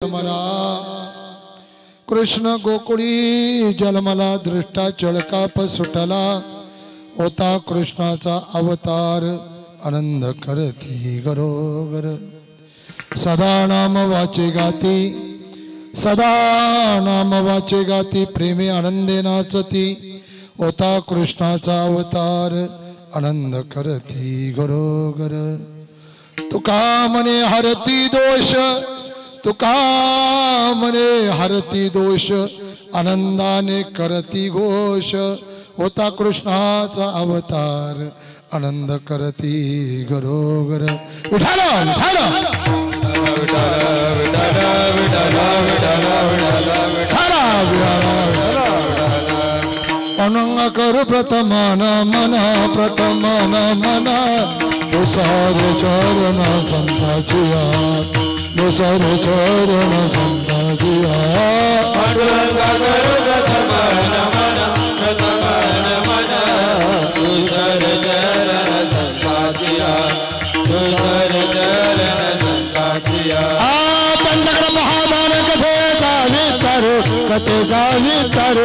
मला कृष्ण गोकुळी जलमला दृष्टा चळकाप सुटला होता कृष्णाचा अवतार आनंद करती गरोगर सदा नाम वाचे गाती सदा नाम वाचे गाती प्रेमे आनंदे नाचती होता कृष्णाचा अवतार आनंद करती गरोगर तुका मने हरती दोष तुका मने हरती दोष आनंदाने करती घोष होता कृष्णाचा अवतार आनंद करती गरोगर विठाल अनंग कर प्रथमान मना प्रथमान मना दुसर चरण संताचिया दुसर चरण संताचिया अनंग कर प्रथमान मना प्रथमान मना दुसर चरण संताचिया दुसर चरण संताचिया पंचक्र महादान कथेचा विस्तार कथेचा विस्तार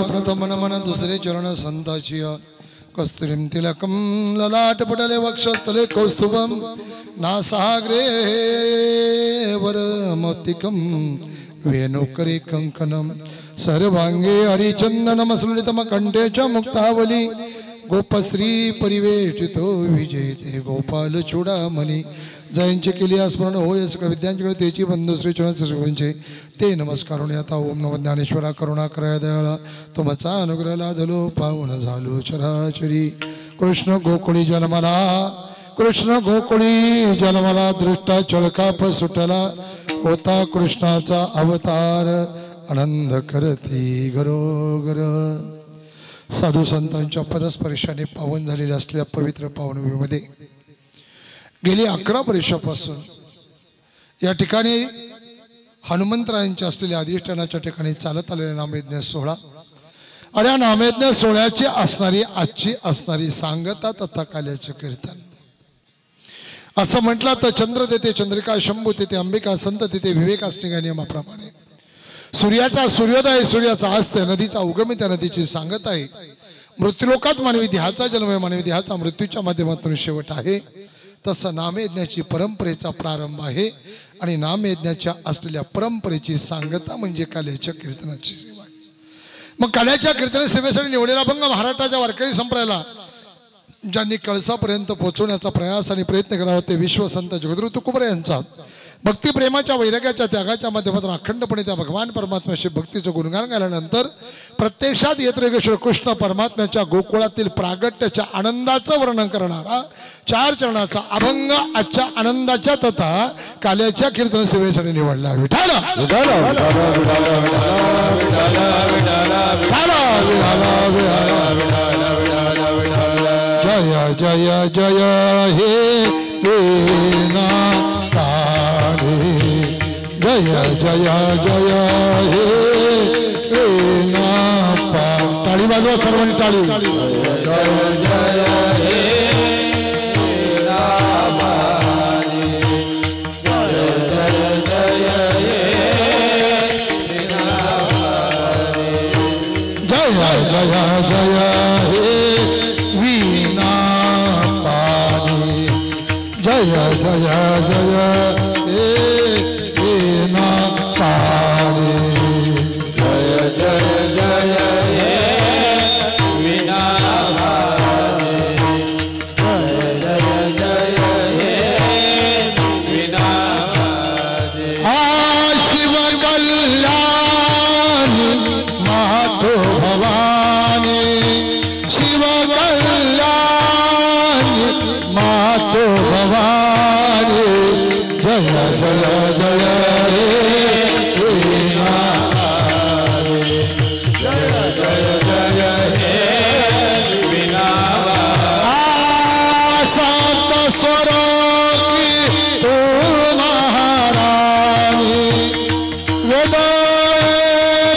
प्रथम मन दुसरे चरण संताचिया कस्तुरीं तिलकं ललाटपटले वक्षस्थले कौस्तुभं नासाग्रे वरमौक्तिकं वेणुकरी कंकणं सर्वांगे हरिचन्दनमसलितमकण्ठे च मुक्तावली गोपश्री परिवेशितो विजयते गोपाल चूडामणी जयंचे केली स्मरण होय सकळ विद्यांचे तेची बंधू श्री चरण ते नमस्कार आता ओम नमो ज्ञानेश्वरा करुणा कराय दयाळा तुमचा अनुग्रह लाधलो पावन झालो चराचरी कृष्ण गोकुळी जन्मला कृष्ण गोकुळी जन्मला दृष्टा चळकाप सुटला होता कृष्णाचा अवतार आनंद करती गरोगर साधू संतांच्या पदस्पर्शाने पावन झालेल्या असलेल्या पवित्र पावनभूमीमध्ये गेली 11 वर्षापासून या ठिकाणी हनुमंतरायांच्या असलेल्या अधिष्ठानाच्या ठिकाणी चालत आलेला नामयज्ञ सोहळा आणि या नामयज्ञ सोहळ्याची असणारी आजची असणारी सांगता तथा काल्याचे कीर्तन असं म्हटलं तर चंद्र तेथे चंद्रिका शंभू तेथे अंबिका संत तेथे विवेक असणे नियमाप्रमाणे सूर्याचा सूर्योदय सूर्याचा अस्त नदीचा उगम त्या नदीची सांगत आहे मृत्यूलोकात मानवी देहाचा जन्म आहे मानवी देहाचा मृत्यूच्या माध्यमातून शेवट आहे तसं नामयज्ञाची परंपरेचा प्रारंभ आहे आणि नामयज्ञाच्या असलेल्या परंपरेची सांगता म्हणजे काल्याच्या कीर्तनाची सेवा मग काल्याच्या कीर्तन सेवेसाठी निवडलेला भंग महाराष्ट्राच्या वारकरी संप्रदायाला ज्यांनी कळसापर्यंत पोहोचवण्याचा प्रयास आणि प्रयत्न करावा ते विश्वसंत जगद्गुरु तुकोबरा यांचा भक्ती प्रेमाच्या वैराग्याच्या त्यागाच्या माध्यमातून अखंडपणे त्या भगवान परमात्म्याशी भक्तीचं गुणगान गायल्यानंतर प्रत्यक्षात येत श्रीकृष्ण परमात्म्याच्या गोकुळातील प्रागट्याच्या आनंदाचं वर्णन करणारा 4 चरणाचा अभंग आजच्या आनंदाच्या तथा काल्याच्या कीर्तन सेवेसाठी निवडला विठाल जय जय जय हे नाथ जय जय जय हे नाथ टाळी वाजवा सर्वांनी टाळी जय जय हे जय जय हे जय जय जय हे ना पारे जय जय जय हे वीणा वादे जय जय जय हे वीणा वादे शिव कल्याणी मातो भवानी शिव कल्याणी मातो भवानी जय जय जय हे वीणा वादे जय जय जय हे वीणा वादे सात स्वरों की तू महारानी वेदों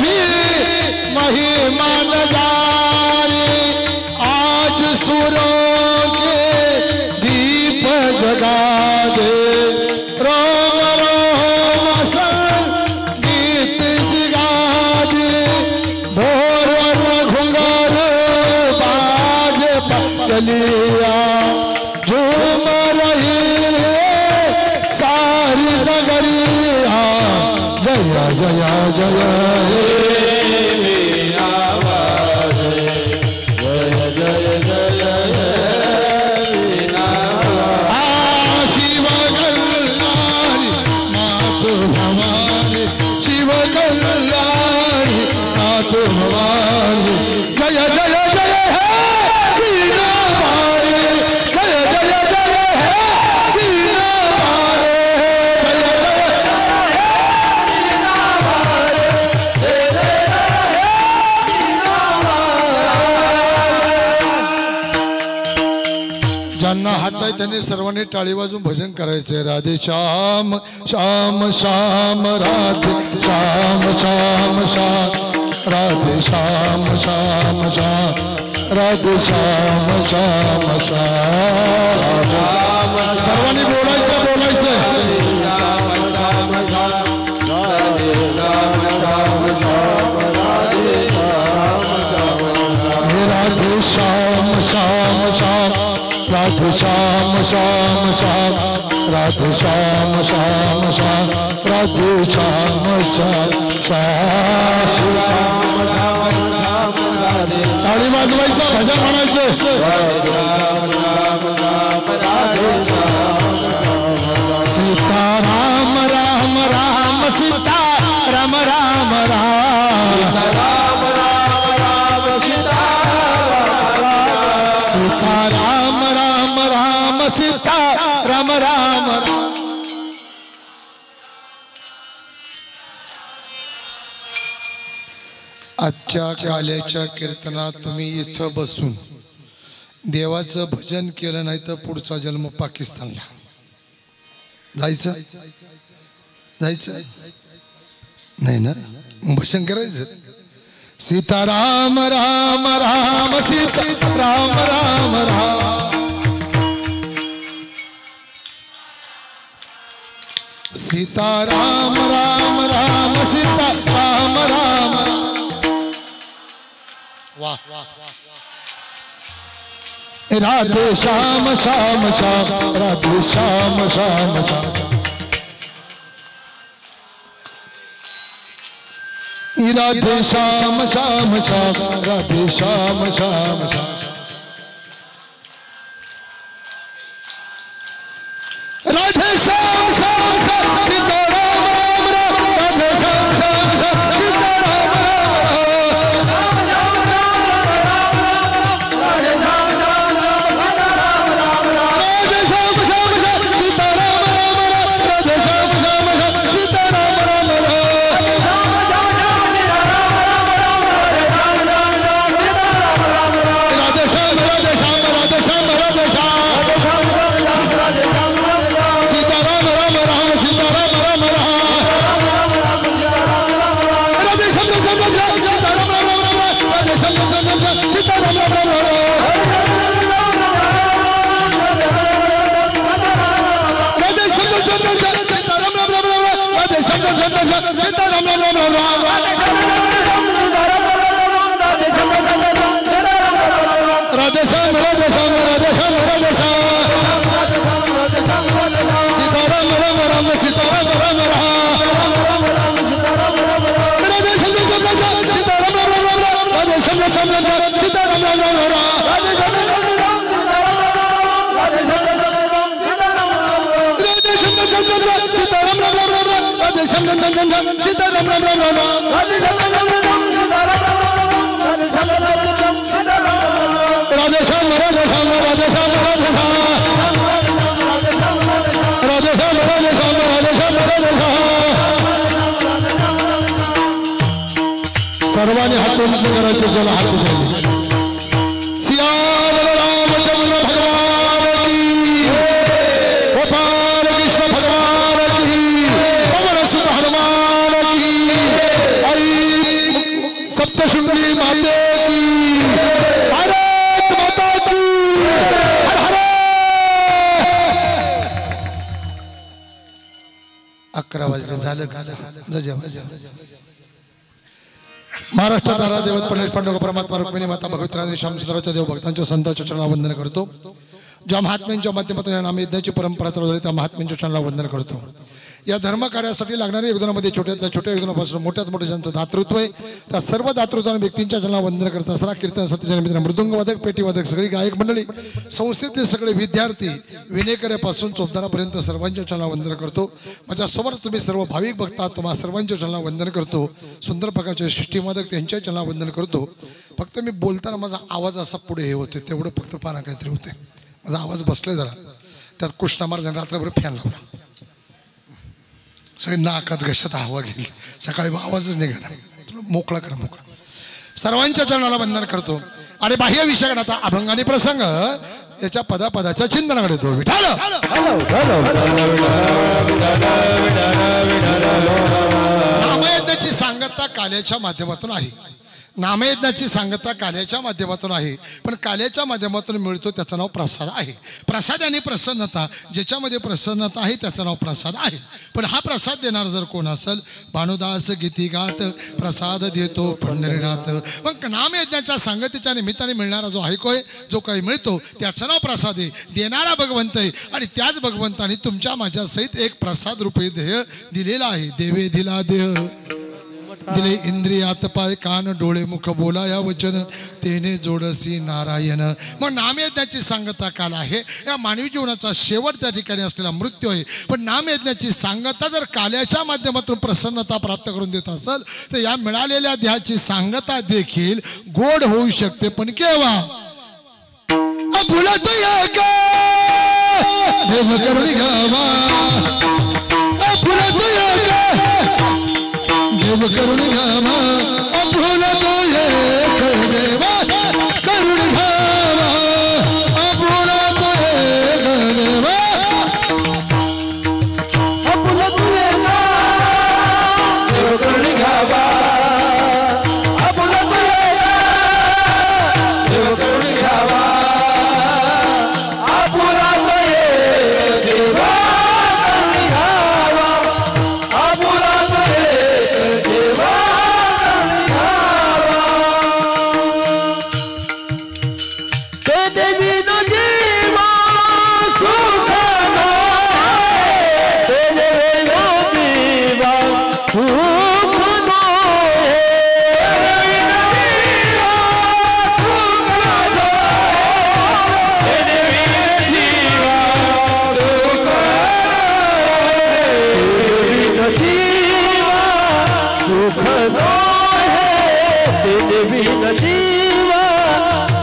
भी महिमा न जानी आज सुरों के दीप जगा दे रोम रोम संगीत जगा दे ढोल घुंघर बाज पलिया झूम रही सारी नगरिया जय जय जय हे वीणा वादे जय जय जय हे वीणा वादे शिव कल्याणी मातो भवानी शिव कल्याणी मातो भवानी जय जय जय हे वीणा वाणी जय जय जय हे वीणा वाणी जय ज्यांना हात आहे त्यांनी सर्वांनी टाळी वाजून भजन करायचे राधे श्याम श्याम श्याम राधे श्याम श्याम श्याम राधे श्याम श्याम श्याम राधे श्याम श्याम श्याम सर्वांनी बोलायचं बोलायचं श्याम श्याम श्याम राधे श्याम श्याम श्याम राधे श्याम श्याम हे राधे श्याम श्याम श्याम राधे श्याम श्याम श्याम राधे श्याम श्याम श्याम राधे श्याम श्याम श्याम टाळी वाजवायचं भजन म्हणायचं सीता राम राम राम सीता राम राम राम सीता राम राम राम सीता राम राम आजच्या काल्याच्या कीर्तनात तुम्ही इथं बसून देवाचं भजन केलं नाही तर पुढचा जन्म पाकिस्तानला जायचं जायचं नाही ना भजन करायचं सीताराम राम राम सीता राम राम राम सीताराम राम राम सीता राम राम वाह राधे श्याम श्याम श्याम राधे श्याम श्याम श्याम राधे श्याम श्याम श्याम राधे श्याम श्याम श्याम राधे श्याम श्याम श्याम सीताराम राम राम राधे श्याम श्याम श्याम सीताराम राधे श्याम श्याम श्याम सीताराम राम राम राधे श्याम श्याम श्याम सीताराम राम राम राधे श्याम राधे श्याम राधे श्याम राधे श्याम सीताराम राम राम सीताराम राम राम राधे श्याम श्याम श्याम सीताराम राम राम राधे श्याम श्याम श्याम सीताराम राम राम राधे श्याम श्याम श्याम सीताराम राम राम राधे श्याम श्याम श्याम सीताराम राम राम राधे श्याम राधे श्याम राधे श्याम राधे श्याम श्याम राम राम राम सीता राम राम राम राम राधे श्याम राम राम राम राधे श्याम राधे श्याम राधे श्याम राधे श्याम राधे श्याम राधे श्याम राधे श्याम राधे श्याम सर्वांनी हात उंच करायचे जल हात द्यावे सिया रामचंद्र भगवान की गोपाल कृष्ण भगवान की पवन सुत हनुमान की आई सप्तशृंगी माते की भारत माता की हर हर 11 वाजले झालं महाराष्ट्रात आरा देवत पंडित पांडुरंग परमात्मा रुक्मिणी माता भगवती श्यामसुंदराच्या देव भक्तांच्या संतांच्या चरणाला वंदन करतो ज्या महात्म्यांच्या माध्यमातून या नामयज्ञाची परंपरा चालू झाली त्या महात्म्यांच्या चरणाला वंदन करतो या धर्म कार्यासाठी लागणाऱ्या योगदानामध्ये छोट्यातल्या छोट्या योगदानापासून मोठ्यात मोठे ज्यांचं दातृत्व आहे त्या सर्व दातृत्वाने व्यक्तींच्या चरणाला वंदन करत असताना कीर्तन सत्यच्या निमित्ताने मृदुंगवादक पेटीवादक सगळी गायक मंडळी संस्थेतले सगळे विद्यार्थी विनेकऱ्यापासून चोपदारापर्यंत सर्वांच्या चरणाला वंदन करतो माझ्या समोर तुम्ही सर्व भाविक बघता तुम्हा सर्वांच्या चरणाला वंदन करतो सुंदर प्रकारचे सृष्टीवादक त्यांच्या चरणाला वंदन करतो फक्त मी बोलताना माझा आवाज असा पुढे हे होते तेवढं फक्त पाना काहीतरी होते माझा आवाज बसले जरा त्यात कृष्ण महाराजांनी रात्रभर फॅन लावला सगळे नाकात घशात हवा गेली सकाळी आवाजच निघाला मोकळा करा मोकळा सर्वांच्या चरणाला वंदन करतो आणि बाह्य विषयाचा अभंग आणि प्रसंग याच्या पदापदाच्या चिंतनाकडे तो विठाल नामयज्ञाची सांगता काल्याच्या माध्यमातून आहे नामयज्ञाची सांगता काल्याच्या माध्यमातून आहे पण काल्याच्या माध्यमातून मिळतो त्याचं नाव प्रसाद आहे प्रसाद आणि प्रसन्नता ज्याच्यामध्ये प्रसन्नता आहे त्याचं नाव प्रसाद आहे पण हा प्रसाद देणार जर कोण असेल भानुदास गीती गात प्रसाद देतो पंढरीनाथ मग नामयज्ञाच्या सांगतेच्या निमित्ताने मिळणारा जो ऐकोय जो काही मिळतो त्याचं नाव प्रसाद आहे देणारा भगवंत आहे आणि त्याच भगवंताने तुमच्या माझ्या सहित एक प्रसाद रूपी ध्येय दिलेला आहे देवे दिला देह दिले इंद्रियात पाय कान डोळे मुख बोलाया वचन तेने जोडसी नारायण मग नामयज्ञाची सांगता काल आहे या मानवी जीवनाचा शेवट त्या ठिकाणी असलेला मृत्यू आहे पण नामयज्ञाची सांगता जर काल्याच्या माध्यमातून प्रसन्नता प्राप्त करून देत असेल तर या मिळालेल्या देहाची सांगता देखील गोड होऊ शकते पण केव्हा अभुलत देव करुणी गावा अभुलत देव करुणी घामा अभुला तो एक देवा करुणी घामा अभुला तो एक देवा अभुला तो एक देव करुणी घामा अभुला तो एक देव करुणी घामा अभुला तो एक देवा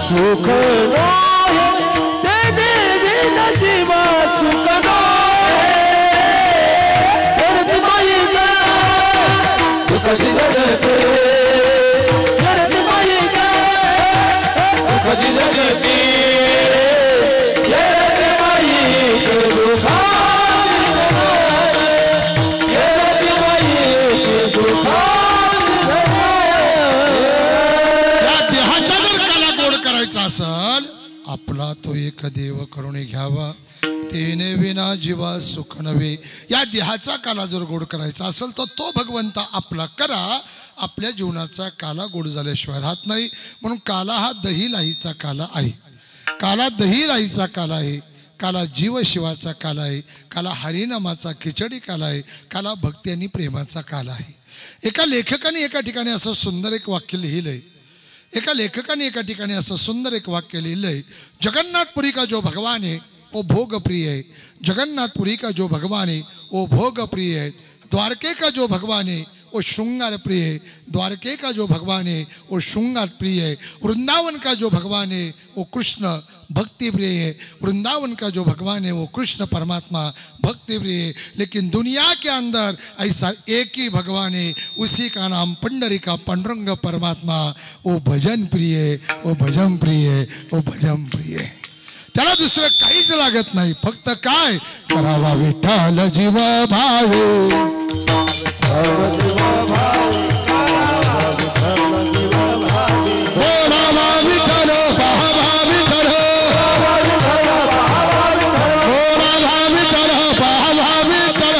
सुख असल आपला तो एक देव करुणी घ्यावा तेने विना जीवा सुख नव्हे या देहाचा काला जर गोड करायचा असेल तर तो भगवंत आपला करा आपल्या जीवनाचा काला गोड झाल्याशिवाय राहत नाही म्हणून काला हा दही लाहीचा काला आहे काला दही लाहीचा काला आहे काला जीव शिवाचा काला आहे काला हरिनामाचा खिचडी काला आहे काला भक्ती आणि प्रेमाचा काला आहे एका लेखकाने एका ठिकाणी असं सुंदर एक वाक्य लिहिलंय एका लेखकाने एका ठिकाणी असं सुंदर एक वाक्य लिहिलंय जगन्नाथपुरी का जो भगवान है वो भोग प्रिय है जगन्नाथपुरी का जो भगवान है वो भोग प्रिय है द्वारके का जो भगवान है वो श्रृंगार प्रिय है, द्वारके का जो भगवान है वो श्रृंगार प्रिय है, वृंदावन का जो भगवान है वो कृष्ण भक्ति प्रिय है, वृंदावन का जो भगवान है वो कृष्ण परमात्मा भक्ति प्रिय है। लेकिन दुनिया के अंदर ऐसा एक ही भगवान है, उसी का नाम पंडरिका पांडुरंग परमात्मा, वो भजन प्रिय है, वो भजन प्रिय है, वो भजन प्रिय है। त्याला दुसरं काहीच लागत नाही, फक्त काय करावा विठ्ठल जीव भावे, बोलावा विठ्ठल पाहावा विठ्ठल, बोलावा विठ्ठल पाहावा विठ्ठल,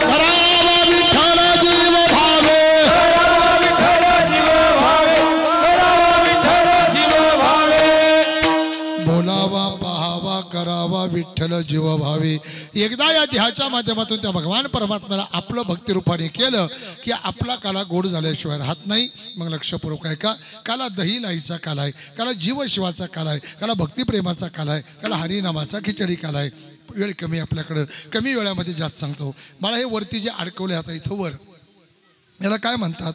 करावा विठ्ठल जीव भावे, बोलावा पाहावा करावा विठ्ठल जीव भावे। एकदा या देहाच्या माध्यमातून त्या भगवान परमात्म्याला आपलं भक्तिरूपाने केलं की आपला काला गोड झाल्याशिवाय राहत नाही। मग लक्षपूर्वक आहे का, काला दही लाईचा काला आहे, काला जीव शिवाचा काला आहे, काला भक्तिप्रेमाचा काला आहे, काला हरिनामाचा खिचडी काला आहे। वेळ कमी आपल्याकडं, कमी वेळामध्ये जास्त सांगतो। मला हे वरती जे अडकवले आता इथं वर, याला काय म्हणतात?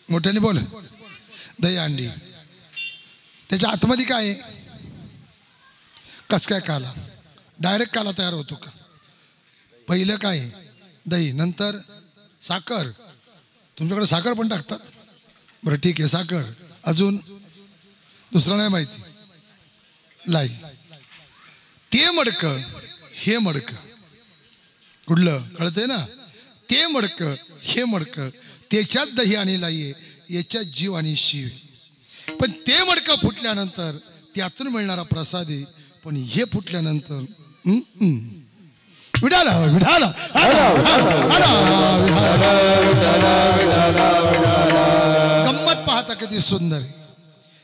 मोठ्याने बोल। दही अंडी, त्याच्या आतमध्ये काय आहे? कस काय काला? डायरेक्ट काला तयार होतो का? पहिलं काय? दही, नंतर साखर। तुमच्याकडे साखर पण टाकतात? बरं ठीक आहे, साखर, अजून दुसरं नाही माहिती, लाई। ते मडकं, हे मडकं कुठलं कळतंय ना? ते मडकं, हे मडकं, त्याच्यात दही आणि लाई आहे, याच्यात जीव आणि शिव आहे। पण ते मडकं फुटल्यानंतर त्यातून मिळणारा प्रसाद आहे, पण हे फुटल्यानंतर विठाला विठाला गंमत पाहता किती सुंदर आहे।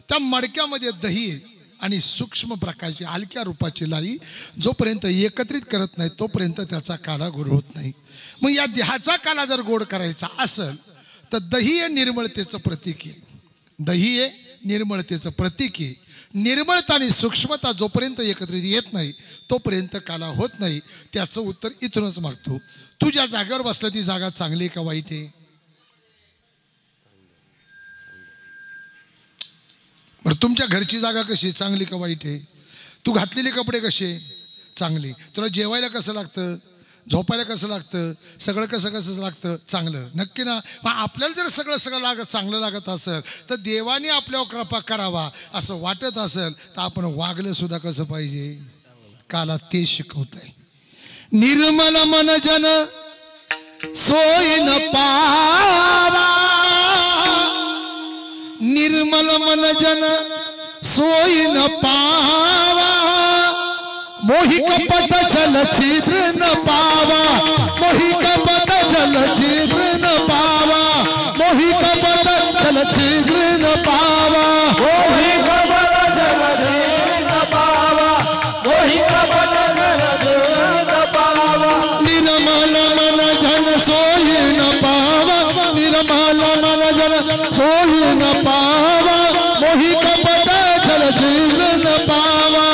त्या मडक्यामध्ये दही आहे आणि सूक्ष्म प्रकारची हलक्या रूपाची लाई, जोपर्यंत एकत्रित करत नाही तोपर्यंत त्याचा काला गोड होत नाही। मग या देहाचा काला जर गोड करायचा असेल तर दही हे निर्मळतेचं प्रतीक आहे, दही हे निर्मळतेचं प्रतीक आहे। निर्मळता आणि सूक्ष्मता जोपर्यंत एकत्रित येत नाही तोपर्यंत काला होत नाही। त्याचं उत्तर इथूनच मागतो। तू ज्या जागेवर बसला ती जागा चांगली का वाईट आहे? बरं, तुमच्या घरची जागा कशी, चांगली का वाईट आहे? तू घातलेले कपडे कसे, चांगले? तुला जेवायला कसं लागतं, झोपायला कसं लागतं, सगळं कसं कसं लागतं, चांगलं? नक्की ना? मग आपल्याला जर सगळं चांगलं लागत असेल तर देवाने आपल्यावर कृपा करावा असं वाटत असेल तर आपण वागलं सुद्धा कसं पाहिजे? काला ते शिकवत आहे। निर्मल मन जन सोय न पावा, निर्मल मन जन सोय न पावा, मोहि कपट छल छिद्र न पावा, मोहि कपट छल छिद्र न पावा, मोहि कपट छल छिद्र न पावा, मोहि कपट छल छिद्र न पावा, मोहि कपट छल छिद्र न पावा, निर्मल मन जन सोय न पावा, निर्मल मन जन सोय न पावा, मोहि कपट छल छिद्र न पावा,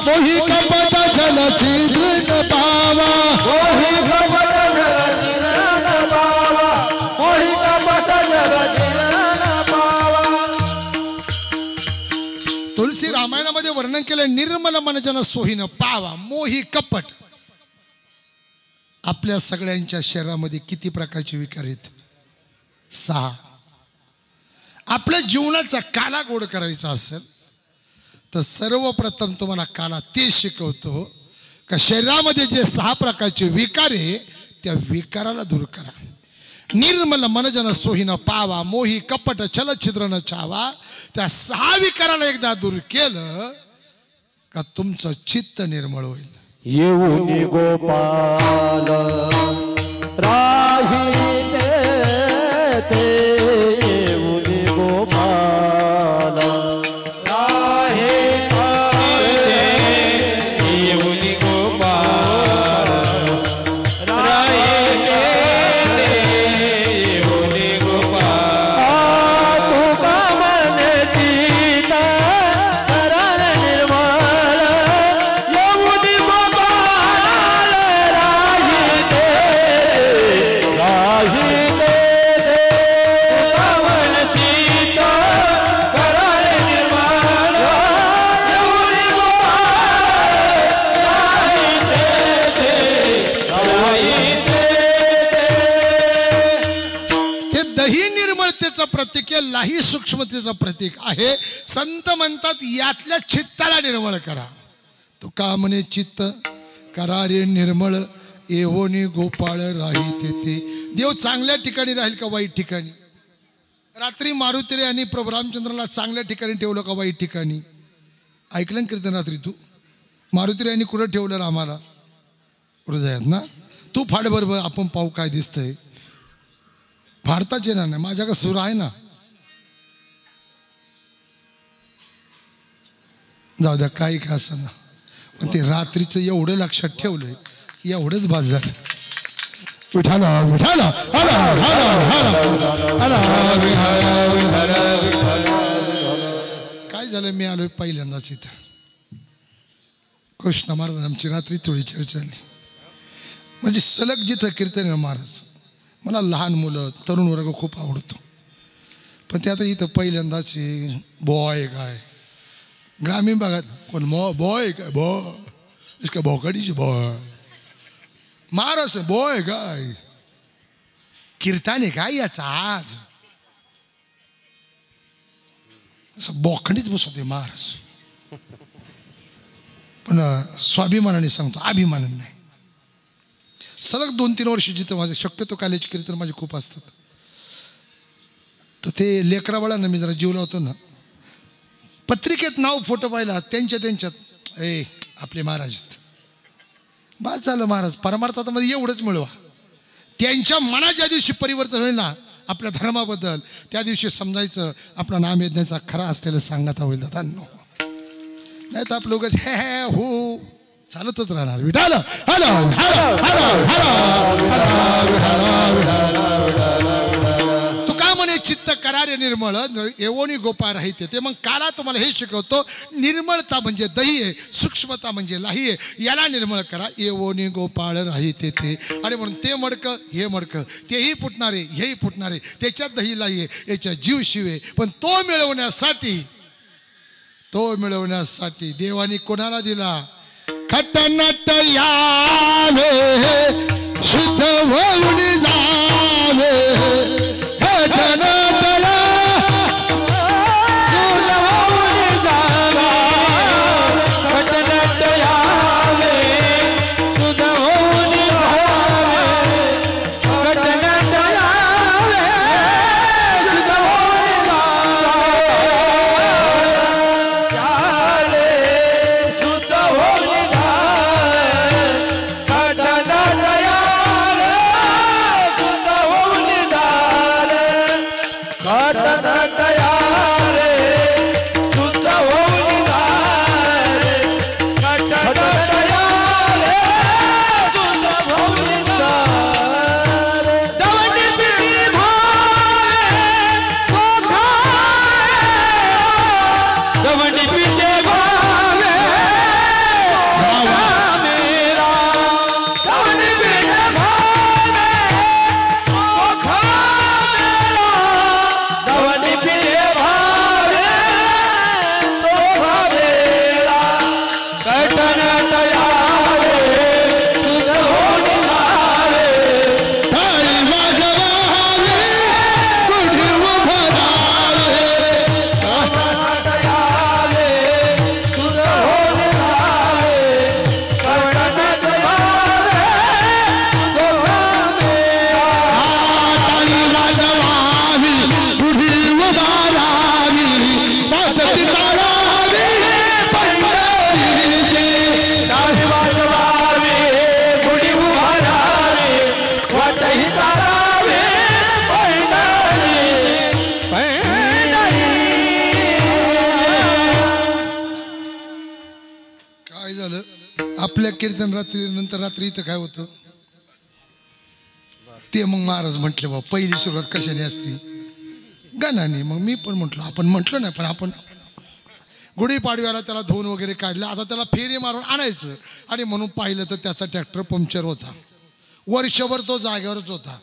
मोहि कपट छल छिद्र न पावा, मोहि कपट छल छिद्र न पावा, मोहि कपट छल छिद्र न पावा। तुलसी रामायणामध्ये वर्णन केलं, निर्मल मन जन सोही न पावा, मोही कपट। आपल्या सगळ्यांच्या शरीरामध्ये किती प्रकारचे विकार आहेत? 6। आपल्या जीवनाचा काला गोड करायचा असेल तर सर्वप्रथम तुम्हाला काला ते शिकवतो का शरीरामध्ये जे 6 प्रकारचे विकार आहे त्या विकाराला दूर करा। निर्मल मनजन सोहिन पावा, मोही कपट छल छिद्र न छावा, त्या 6 विकाराला एकदा दूर केलं का तुमचं चित्त निर्मळ होईल। येऊनी गोपाल राहिते ते, येऊनी गोपाल राहिते, येऊनी गोपाल राहिते, येऊनी गोपाल तुका मन चिता करण निर्मळ, येऊनी त्यालाही सूक्ष्मतेचं प्रतीक आहे. संत म्हणतात यातल्या चित्ताला निर्मळ करा. तुका म्हणे चित्त करा रे निर्मळ, एवोनी गोपाळ राही तेथे. देव चांगल्या ठिकाणी राहील का वाईट ठिकाणी? रात्री मारुतीरे यांनी प्रभू रामचंद्राला चांगल्या ठिकाणी ठेवलं का वाईट ठिकाणी? ऐकलं कीर्तन रात्री तू? मारुतीरे यांनी कुठं ठेवलं आम्हाला? हृदयात ना. तू फाड बरोबर, आपण पाहू काय दिसतंय. फाडताच येणार नाही, माझ्याकडे सूर आहे ना. जाऊ द्या काही का असं ना, पण ते रात्रीचं एवढं लक्षात ठेवलंय की एवढंच बाज झालं. विठाला विठाला हला हला हला. काय झालं, मी आलोय पहिल्यांदाच इथं. कृष्ण महाराज आमची रात्री थोडी चर्चा झाली. म्हणजे सलग जिथं कीर्तन महाराज, मला लहान मुलं तरुण वर्ग खूप आवडतो. पण ते आता इथं पहिल्यांदाच बॉय काय ग्रामीण भागात कोण बॉय काय बॉय इसका बॉकडीचे बॉय महाराष्ट्र बॉय काय कीर्तन आहे काय याचा आज असं बोखंडीच बसवते महाराज. पण स्वाभिमानाने सांगतो, अभिमानाने नाही. सलग 2-3 वर्ष जिथं माझे शक्यतो कॉलेज कीर्तन माझे खूप असतात. तर ते लेकरा बाळांना मी जरा जीव लावतो ना, पत्रिकेत नाव फोटो पाहिला त्यांच्यात आपले महाराज बास झालं. महाराज परमार्थामध्ये एवढंच मिळवा. त्यांच्या मनाच्या दिवशी परिवर्तन होईल ना आपल्या धर्माबद्दल, त्या दिवशी समजायचं आपलं नाम यज्ञाचा खरा असलेलं सांगता होईल. दादांनो, नाही तर आपलं उगाच हे हे हो चालतच राहणार. विठाला हॅलो हॅलो हॅलो हॅलो. तुका म्हणे चित्त करारे निर्मळ, एवोनी गोपाळ राहते ते. मग काला तुम्हाला हे शिकवतो, निर्मळता म्हणजे दही आहे, सूक्ष्मता म्हणजे लाही आहे. याला निर्मळ करा, एवोनी गोपाळ राहते ते. अरे म्हणून ते मडकं हे मडकं, तेही फुटणारे हेही फुटणारे, त्याच्यात दही लाही आहे, याच्या जीव शिवे. पण तो मिळवण्यासाठी देवाने कोणाला दिला? खटनट यावे शुद्ध होऊन जावे. खटनट आपल्या कीर्तन नंतर रात्री इथं काय होतं ते मग महाराज म्हटले बा पहिली सुरुवात कशाने असती? गाण्याने. मग मी पण म्हटलं, आपण म्हटलं नाही पण आपण गुढीपाडव्याला त्याला धुवून वगैरे काढलं, आता त्याला फेरी मारून आणायचं. आणि म्हणून पाहिलं तर त्याचा ट्रॅक्टर पंक्चर होता. वर्षभर तो जागेवरच होता.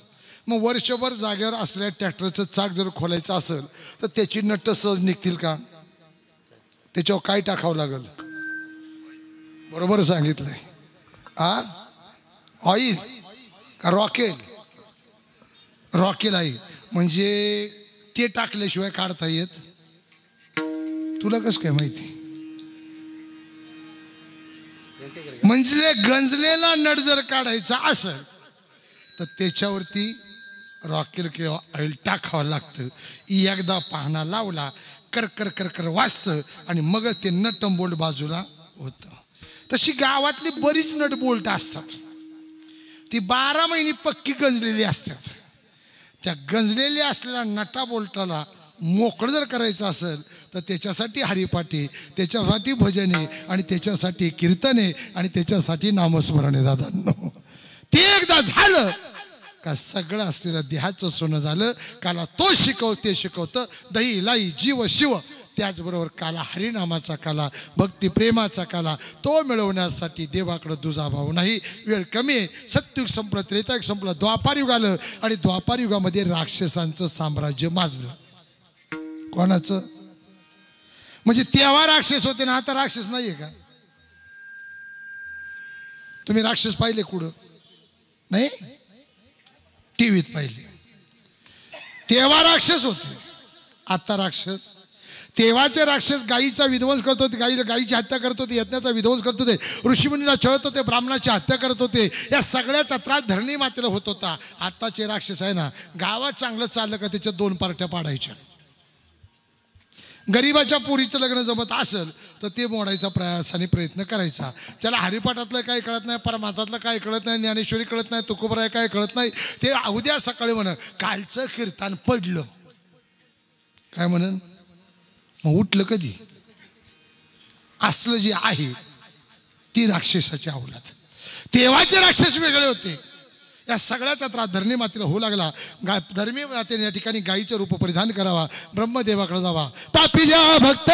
मग वर्षभर जागेवर असलेल्या ट्रॅक्टरचं चाक जर खोलायचं असेल तर त्याची नट्ट सहज निघतील का? त्याच्यावर काय टाकावं लागेल? बरोबर सांगितलंय. ऑइल का रॉकेल? रॉकेल आहे. म्हणजे ते टाकल्याशिवाय काढता येत तुला कसं काय माहिती म्हणजे गंजलेला नट जर काढायचा असेल तर त्याच्यावरती रॉकेल किंवा ऑइल टाकावं लागतं एकदा पाहणा लावला कर कर कर कर वाजतं आणि मग ते नट बोल्ट बाजूला होतं तशी गावातली बरीच नट बोल्ट असतात ती 12 महिने पक्की गंजलेली असतात त्या गंजलेल्या असलेल्या नटा बोल्टाला मोकळं जर करायचं असेल तर त्याच्यासाठी हरिपाठी त्याच्यासाठी भजने आणि त्याच्यासाठी कीर्तने आणि त्याच्यासाठी नामस्मरणे दादांनो ते एकदा झालं का सगळं असलेलं देहाचं सोनं झालं काला तो शिकवते शिकवतं दही लाई जीव शिव त्याचबरोबर काला हरिनामाचा काला भक्ती प्रेमाचा काला तो मिळवण्यासाठी देवाकडे दुजाभाव नाही वेळ कमी आहे सत्युग संपलं त्रेतायुग संपलं द्वापार युग आलं आणि द्वापार युगामध्ये राक्षसांचं साम्राज्य माजलं कोणाचं म्हणजे तेव्हा राक्षस होते ना आता राक्षस नाहीये का तुम्ही राक्षस पाहिले कुठं नाही टीव्हीत पाहिले तेव्हा राक्षस होते आता राक्षस तेव्हाचे राक्षस गायीचा विध्वंस करत होते गायीची हत्या करत होते यज्ञाचा विध्वंस करत होते ऋषीमुनीला छळत होते ब्राह्मणाची हत्या करत होते या सगळ्याचा त्रास धरणी मातेला होत होता आताचे राक्षस आहे ना गावात चांगलं चाललं का त्याच्या 2 पार्ट्या पाडायच्या गरीबाच्या पोरीचं लग्न जमत असेल तर ते मोडायचा प्रयासाने प्रयत्न करायचा त्याला हरिपाठातलं काय कळत नाही परमार्थातलं काय कळत नाही ज्ञानेश्वरी कळत नाही तुकोबराय काय कळत नाही ते उद्या सकाळी म्हण कालचं कीर्तन पडलं काय म्हणन मग उठलं कधी असलं जे आहे ती राक्षसाची अवलाद तेव्हाचे राक्षस वेगळे होते या सगळ्याचा त्रास धरणी मातेला होऊ लागला धर्मी मातेने या ठिकाणी गायीचं रूप परिधान करावा ब्रह्मदेवाकडे जावा पापीजा भक्त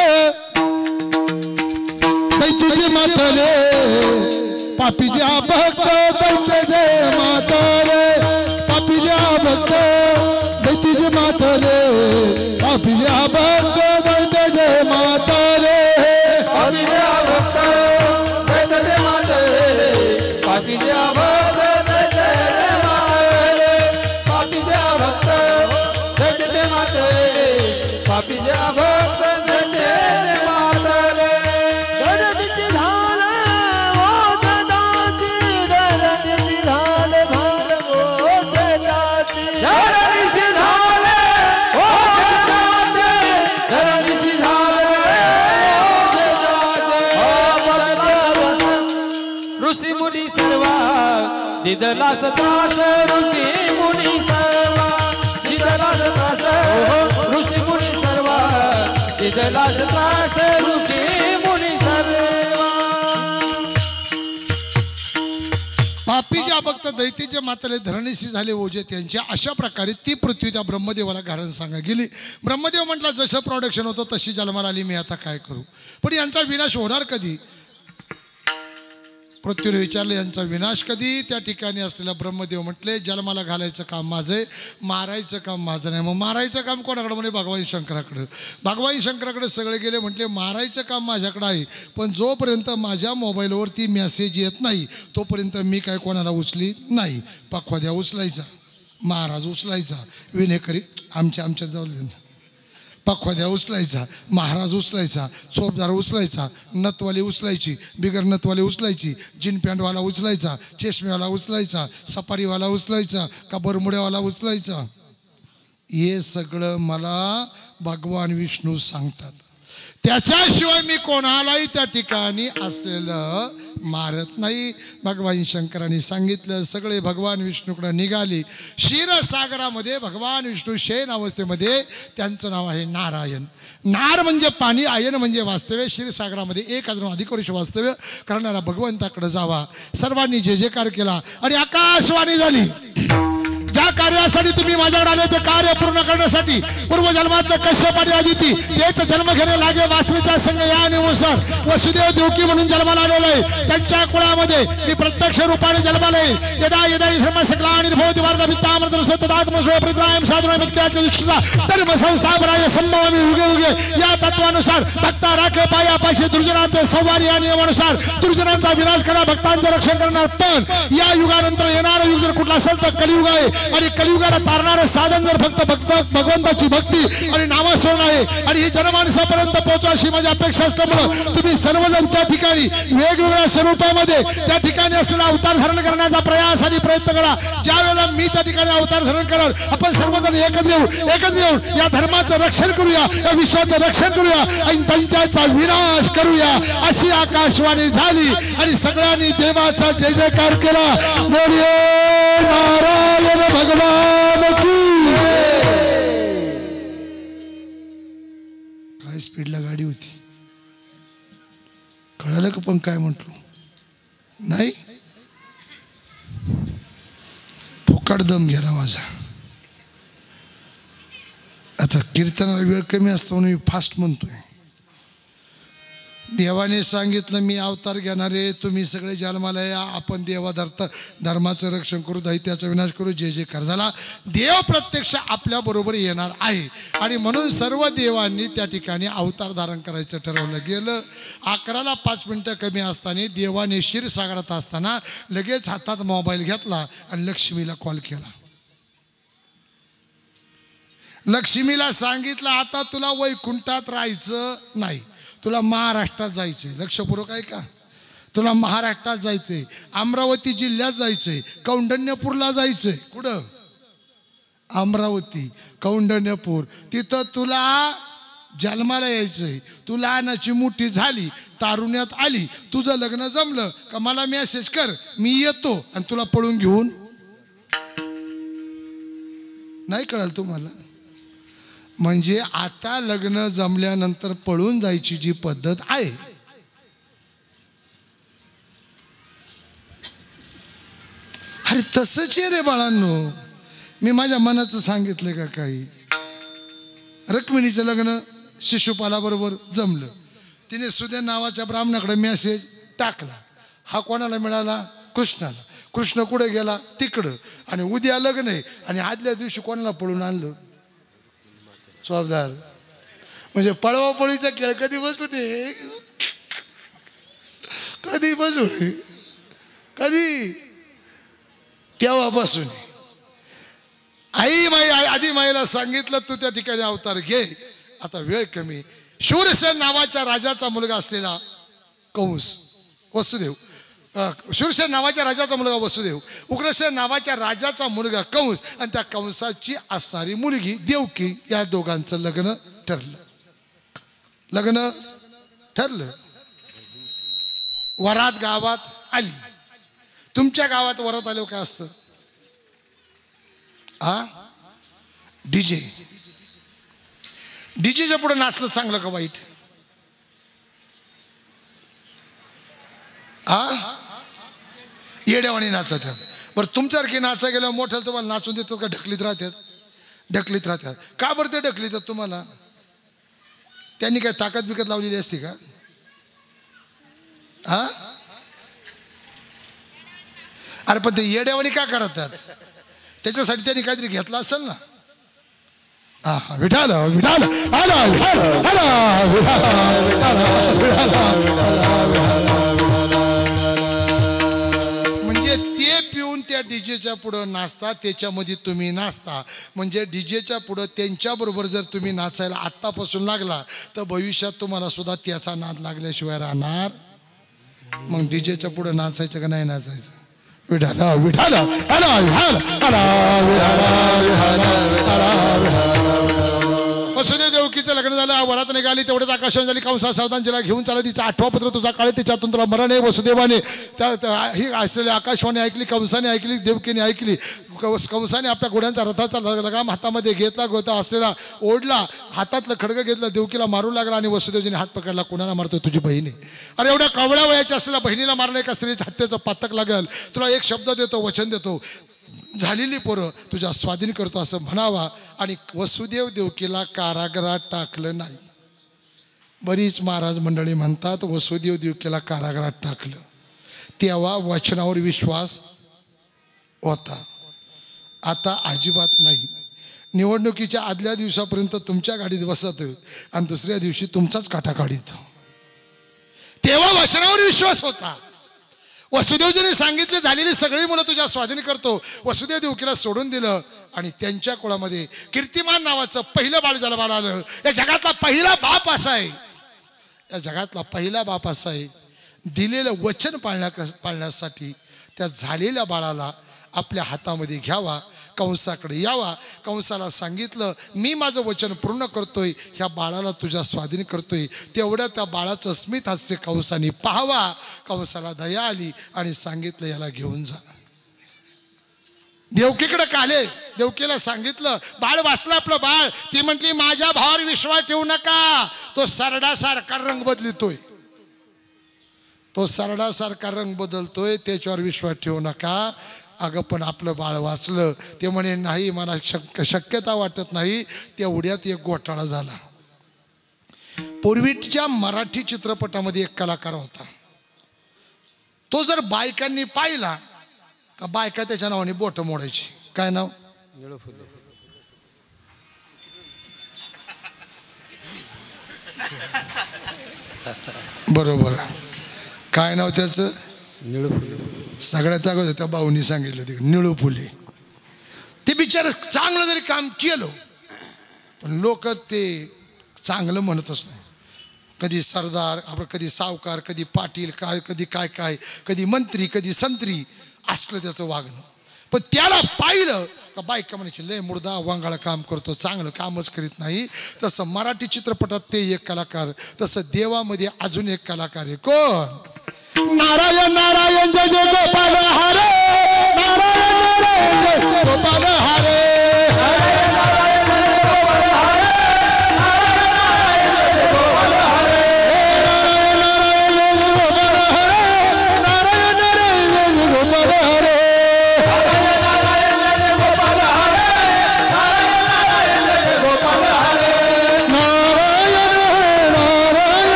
दैत्याचे मातरे पापीजा भक्त दैत्याचे मातरे पापीजा भक्त दैत्याचे मातरे पापीजा भक्त दैत्याचे मातरे पापीजा भक्त दैत्याचे मातरे पापीजा भक्त पापीजा भक्त दैत्याचे मातरे गणपती झाले ओ जगाची गणपती झाले भागवत जगाची गणपती झाले ओ जगाची गणपती झाले ऋषी मुनी सर्व दिदला सत्रास ऋषी मुनी सर्व दिदला सत्रास ऋषी मुनी दिदला सत्रास ऋषी मुनी सर्व पापीच्या भक्त दैत्याचे मातले धरणीशी झाले ओझे त्यांच्या अशा प्रकारे ती पृथ्वी त्या ब्रह्मदेवाला घालून सांगा गेली ब्रह्मदेव म्हटला जसं प्रोडक्शन होतं तशी जन्माला आली मी आता काय करू पण यांचा विनाश होणार कधी पृथ्वीने विचारले यांचा विनाश कधी त्या ठिकाणी असलेला ब्रह्मदेव म्हटले जन्माला घालायचं काम माझं मारायचं काम माझं नाही मग मारायचं काम कोणाकडे म्हणजे भगवान शंकराकडे सगळे गेले म्हटले मारायचं काम माझ्याकडे आहे पण जोपर्यंत माझ्या मोबाईलवरती मेसेज येत नाही तोपर्यंत मी काय कोणाला उचली नाही पखवाद्या उचलायचा महाराज उचलायचा विनेकरी आमच्या जाऊ पखवाद्या उचलायचा महाराज उचलायचा चोपदार उचलायचा नतवाली उचलायची बिगर नतवाली उचलायची जीन पॅन्टवाला उचलायचा चष्मेवाला उचलायचा सफारीवाला उचलायचा का बरमुड्यावाला उचलायचा हे सगळं मला भगवान विष्णू सांगतात त्याच्याशिवाय मी कोणालाही त्या ठिकाणी असलेलं मारत नाही भगवान शंकरांनी सांगितलं सगळे भगवान विष्णूकडे निघाले क्षीरसागरामध्ये भगवान विष्णू शयन अवस्थेमध्ये त्यांचं नाव आहे नारायण नार म्हणजे पाणी आयन म्हणजे वास्तव्य क्षीरसागरामध्ये 1000 अधिक वर्ष वास्तव्य करणारा भगवंताकडे जावा सर्वांनी जे जेकार केला आणि आकाशवाणी झाली ज्या कार्यासाठी तुम्ही माझ्याकडे आले ते कार्य पूर्ण करण्यासाठी पूर्वजन्मातलं कश्यप आणि अदिती तेच जन्म घेणे लागे वासनेच्या संघ या अनुसार वसुदेव देवकी म्हणून जन्माला आलेलो आहे त्यांच्या कुळामध्ये मी प्रत्यक्ष रूपाने जन्माला आहे यदा यदा धर्म सगळा आणि भवती वार्ता भित्तामृत सततात्म स्वयंप्रत्रायम साधना व्यक्त्याच्या दृष्टीचा धर्म संस्थापनाय संभवामी युगे युगे नये या तत्वानुसार भक्ता राखे पायापाशी दुर्जनांचे संवार या नियमानुसार दुर्जनांचा विनाश करा भक्तांचे रक्षण करणार पण या युगानंतर येणारा युग जर कुठला असेल तर कलियुग आहे आणि कलियुगाला तारणारे साधन जर फक्त भगवंताची भक्ती आणि नामस्मरण आहे आणि ही जनमानसापर्यंत पोहोचवा अशी माझी अपेक्षा असल्यामुळे तुम्ही सर्वजण त्या ठिकाणी वेगवेगळ्या स्वरूपामध्ये त्या ठिकाणी असलेला अवतार धारण करण्याचा प्रयास आणि प्रयत्न करा ज्या वेळेला मी त्या ठिकाणी अवतार धारण कराल आपण सर्वजण एकत्र येऊन या धर्माचं रक्षण करूया या विश्वाचं रक्षण करूया आणि दैत्याचा विनाश करूया अशी आकाशवाणी झाली आणि सगळ्यांनी देवाचा जय जयकार केला बोलिए नारायण भगवान की काय स्पीडला गाडी होती कळालं का पण काय म्हटलो नाही फुकट दम गेला माझा आता कीर्तनाला वेळ कमी असतो म्हणून मी फास्ट म्हणतोय देवाने सांगितलं मी अवतार घेणारे तुम्ही सगळे जन्माला या आपण धर्माचं रक्षण करू दैत्याचा विनाश करू जे जे कर झाला देव प्रत्यक्ष आपल्या बरोबर येणार आहे आणि म्हणून सर्व देवांनी त्या ठिकाणी अवतार धारण करायचं ठरवलं गेलं 11ला 5 मिनिटं कमी असताना देवाने क्षीरसागरात असताना लगेच हातात मोबाईल घेतला आणि लक्ष्मीला कॉल केला लक्ष्मीला सांगितलं आता तुला वैकुंठात राहायचं नाही तुला महाराष्ट्रात जायचंय लक्षपूर्वक आहे का तुला महाराष्ट्रात जायचंय अमरावती जिल्ह्यात जायचंय कौंडण्यपूरला जायचंय कुठं अमरावती कौंडण्यपूर तिथं तुला जन्माला यायचंय तू लहानाची मोठी झाली तारुण्यात आली तुझं लग्न जमलं का मला मेसेज कर मी येतो आणि तुला पळून घेऊन नाही कळलं तुम्हाला म्हणजे आता लग्न जमल्यानंतर पळून जायची जी पद्धत आहे अरे तसंच आहे रे बाळांनो मी माझ्या मनाचं सांगितलं का काही रुक्मिणीचं लग्न शिशुपालाबरोबर जमलं तिने सुद्या नावाच्या ब्राह्मणाकडे मेसेज टाकला हा कोणाला मिळाला कृष्णाला कृष्ण कुठे गेला तिकडं आणि उद्या लग्न आहे आणि आदल्या दिवशी कोणाला पळून आणलं स्वाबदार म्हणजे पळवापळीचा खेळ कधी बसू नये कधी बसू नये कधी तेव्हा बसू नये आई माई आधी माईला सांगितलं तू त्या ठिकाणी अवतार घे आता वेळ कमी शूरसेन नावाच्या राजाचा मुलगा असलेला कंस वसुदेव शूरसेन नावाच्या राजाचा मुलगा वसुदेव उग्रसेन नावाच्या राजाचा मुलगा कंस आणि त्या कंसाची असणारी मुलगी देवकी या दोघांचं लग्न ठरलं वरात गावात आली तुमच्या गावात वरात आल्यावर काय असतं डीजेच्या पुढे नाचलं चांगलं का वाईट येड्यावाणी नाचत बरं तुमच्यासारखी नाचा गेल्यावर मोठ्याला तुम्हाला नाचून देतात का ढकलीत राहतात का बरं ते ढकलीतात तुम्हाला त्यांनी काय ताकद बिकत लावलेली असते का अरे पण ते येड्यावाणी का करतात त्याच्यासाठी त्यांनी काहीतरी घेतलं असेल ना विठाल विठाल म्हणजे ते पिऊन त्या डीजेच्या पुढं नाचता त्याच्यामध्ये तुम्ही नाचता म्हणजे डीजेच्या पुढं त्यांच्याबरोबर जर तुम्ही नाचायला आत्तापासून लागला तर भविष्यात तुम्हाला सुद्धा त्याचा नाद लागल्याशिवाय राहणार मग डीजेच्या पुढं नाचायचं का नाही नाचायचं विठाला विठाला वसुदेव देवकीचं लग्न झालं वरात निघाली तेवढ्याच आकाशवाणी झाली कंसा सावधान जिला घेऊन चालला तिचा 8वा पत्र तुझा काळे त्याच्यातून तुला मरण आहे वसुदेवाने ही असलेली आकाशवाणी ऐकली कंसाने ऐकली देवकीने ऐकली कंसाने आपल्या घोड्यांचा रथाचा लगाम हातामध्ये घेतला गोता असलेला ओढला हातातलं खडगं घेतलं देवकीला मारू लागला आणि वसुदेवजीने हात पकडला कोणाला मारतो तुझी बहिणी अरे एवढ्या कवड्या वयाच्या असलेल्या बहिणीला मारलं एका स्त्रीच्या हत्येचं पातक लागल तुला एक शब्द देतो वचन देतो झालेली पोरं तुझ्या स्वाधीन करतो असं म्हणावा आणि वसुदेव देवकीला कारागृहात टाकलं नाही बरीच महाराज मंडळी म्हणतात वसुदेव देवकीला कारागृहात टाकलं तेव्हा वचनावर विश्वास होता आता अजिबात नाही निवडणुकीच्या आदल्या दिवसापर्यंत तुमच्या गाडीत बसत आणि दुसऱ्या दिवशी तुमचाच काटा काढीत. तेव्हा वचनावर विश्वास होता. वसुदेवजीने सांगितले झालेली सगळी मुलं तुझ्या स्वाधीन करतो. वसुदेव देवकीला सोडून दिलं आणि त्यांच्या कुळामध्ये कीर्तिमान नावाचं पहिलं बाळ जन्माला आलं. या जगातला पहिला बाप असा आहे, या जगातला पहिला बाप असा आहे, दिलेलं वचन पाळण्यासाठी त्या झालेल्या बाळाला आपल्या हातामध्ये घ्यावा, कंसाकडे यावा. कंसाला सांगितलं मी माझं वचन पूर्ण करतोय, ह्या बाळाला तुझ्या स्वाधीन करतोय. तेवढं त्या बाळाचं स्मित हास्य कंसाने पाहावा. कंसाला दया आली आणि सांगितलं याला घेऊन जा. देवकीकडे काले देवकीला सांगितलं बाळ वाचलं आपलं बाळ. ती म्हटली माझ्या भावावर विश्वास ठेवू नका, तो सरडासारखा रंग बदलतोय, तो सरडासारखा रंग बदलतोय, त्याच्यावर विश्वास ठेवू नका. अगं पण आपलं बाळ वाचलं. ते म्हणे नाही मला शक्यता वाटत नाही. त्या उड्यात एक घोटाळा झाला. पूर्वीच्या मराठी चित्रपटामध्ये एक कलाकार होता, तो जर बायकांनी पाहिला का बायका त्याच्या नावाने बोट मोडायची. काय नाव? बरोबर. काय नाव त्याचं? सगळ्यात अगोदर त्या भाऊनी सांगितलं ते निळू फुले. ते बिचार चांगलं जरी काम केलं पण लोक ते चांगलं म्हणतच नाही. कधी सरदार आपण, कधी सावकार, कधी पाटील, काय कधी काय काय, कधी मंत्री, कधी संत्री, असलं त्याचं वागणं. पण त्याला पाहिलं का बायका म्हणायची लय मुर्दा वांगाळा काम करतो, चांगलं कामच करीत नाही. तसं मराठी चित्रपटात ते एक कलाकार, तसं देवामध्ये अजून एक कलाकार आहे. कोण? नारायण नारायण जय जय गोपाल हरे, नारायण नारायण जय गोपाल हरे,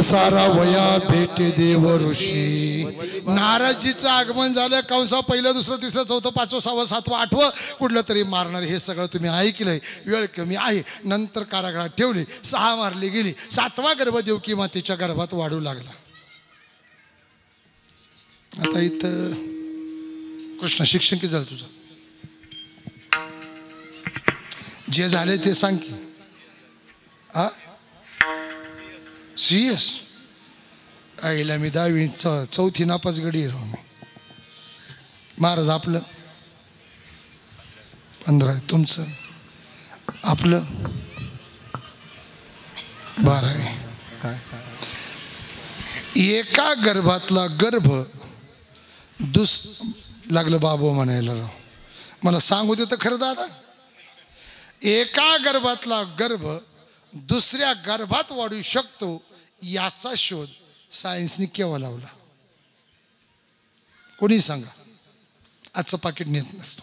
सारा वया भेटे देव ऋषी. नारदजीचं आगमन झालं. कंसा पहिलं, दुसरं, तिसरं, चौथं, पाचवं, सहावं, सातवं, आठवं कुठलं तरी मारणार. हे सगळं तुम्ही ऐकलंय. वेळ कमी आहे. नंतर कारागृहात ठेवली, 6 मारली गेली. 7वा गर्भ देवकी मातेच्या गर्भात वाढू लागला. आता इथं कृष्ण शिक्षण किती झालं तुझं? जे झाले ते सांग की. हा सीएस आईला मी 10वी चौथी नापास गडी राहू. महाराज आपलं 15, तुमचं आपलं 12वी. एका गर्भातला गर्भ लागलं बाबू म्हणायला राव. मला सांगू दे तर खरं दादा. एका गर्भातला गर्भ दुसऱ्या गर्भात वाढू शकतो याचा शोध सायन्सने केव्हा लावला? कोणी सांगा. आजचं पाकिट नेत नसतो.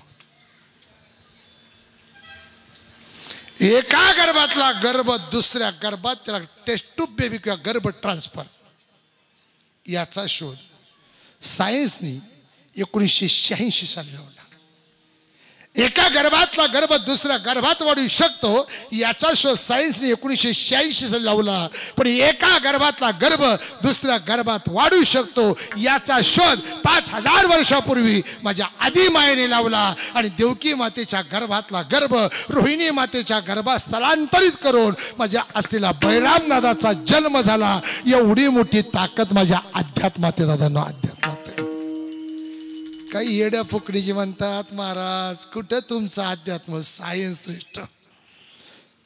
एका गर्भातला गर्भ दुसऱ्या गर्भात, त्याला टेस्ट ट्यूब बेबी किंवा गर्भ ट्रान्सफर, याचा शोध सायन्सने 1986 साली लावला. एका गर्भातला गर्भ दुसऱ्या गर्भात वाढू शकतो याचा शोध सायन्सने 1986 साली लावला. पण एका गर्भातला गर्भ दुसऱ्या गर्भात वाढू शकतो याचा शोध 5000 वर्षापूर्वी माझ्या आदी मायेने लावला. आणि देवकी मातेच्या गर्भातला गर्भ रोहिणी मातेच्या गर्भात स्थलांतरित करून माझ्या असलेला बैरामनाथाचा जन्म झाला. एवढी मोठी ताकद माझ्या अध्यात्माते दादांना. अध्यात्माते काही येड्या फुकणीची म्हणतात महाराज. कुठं तुमचं अध्यात्म? सायन्स श्रेष्ठ.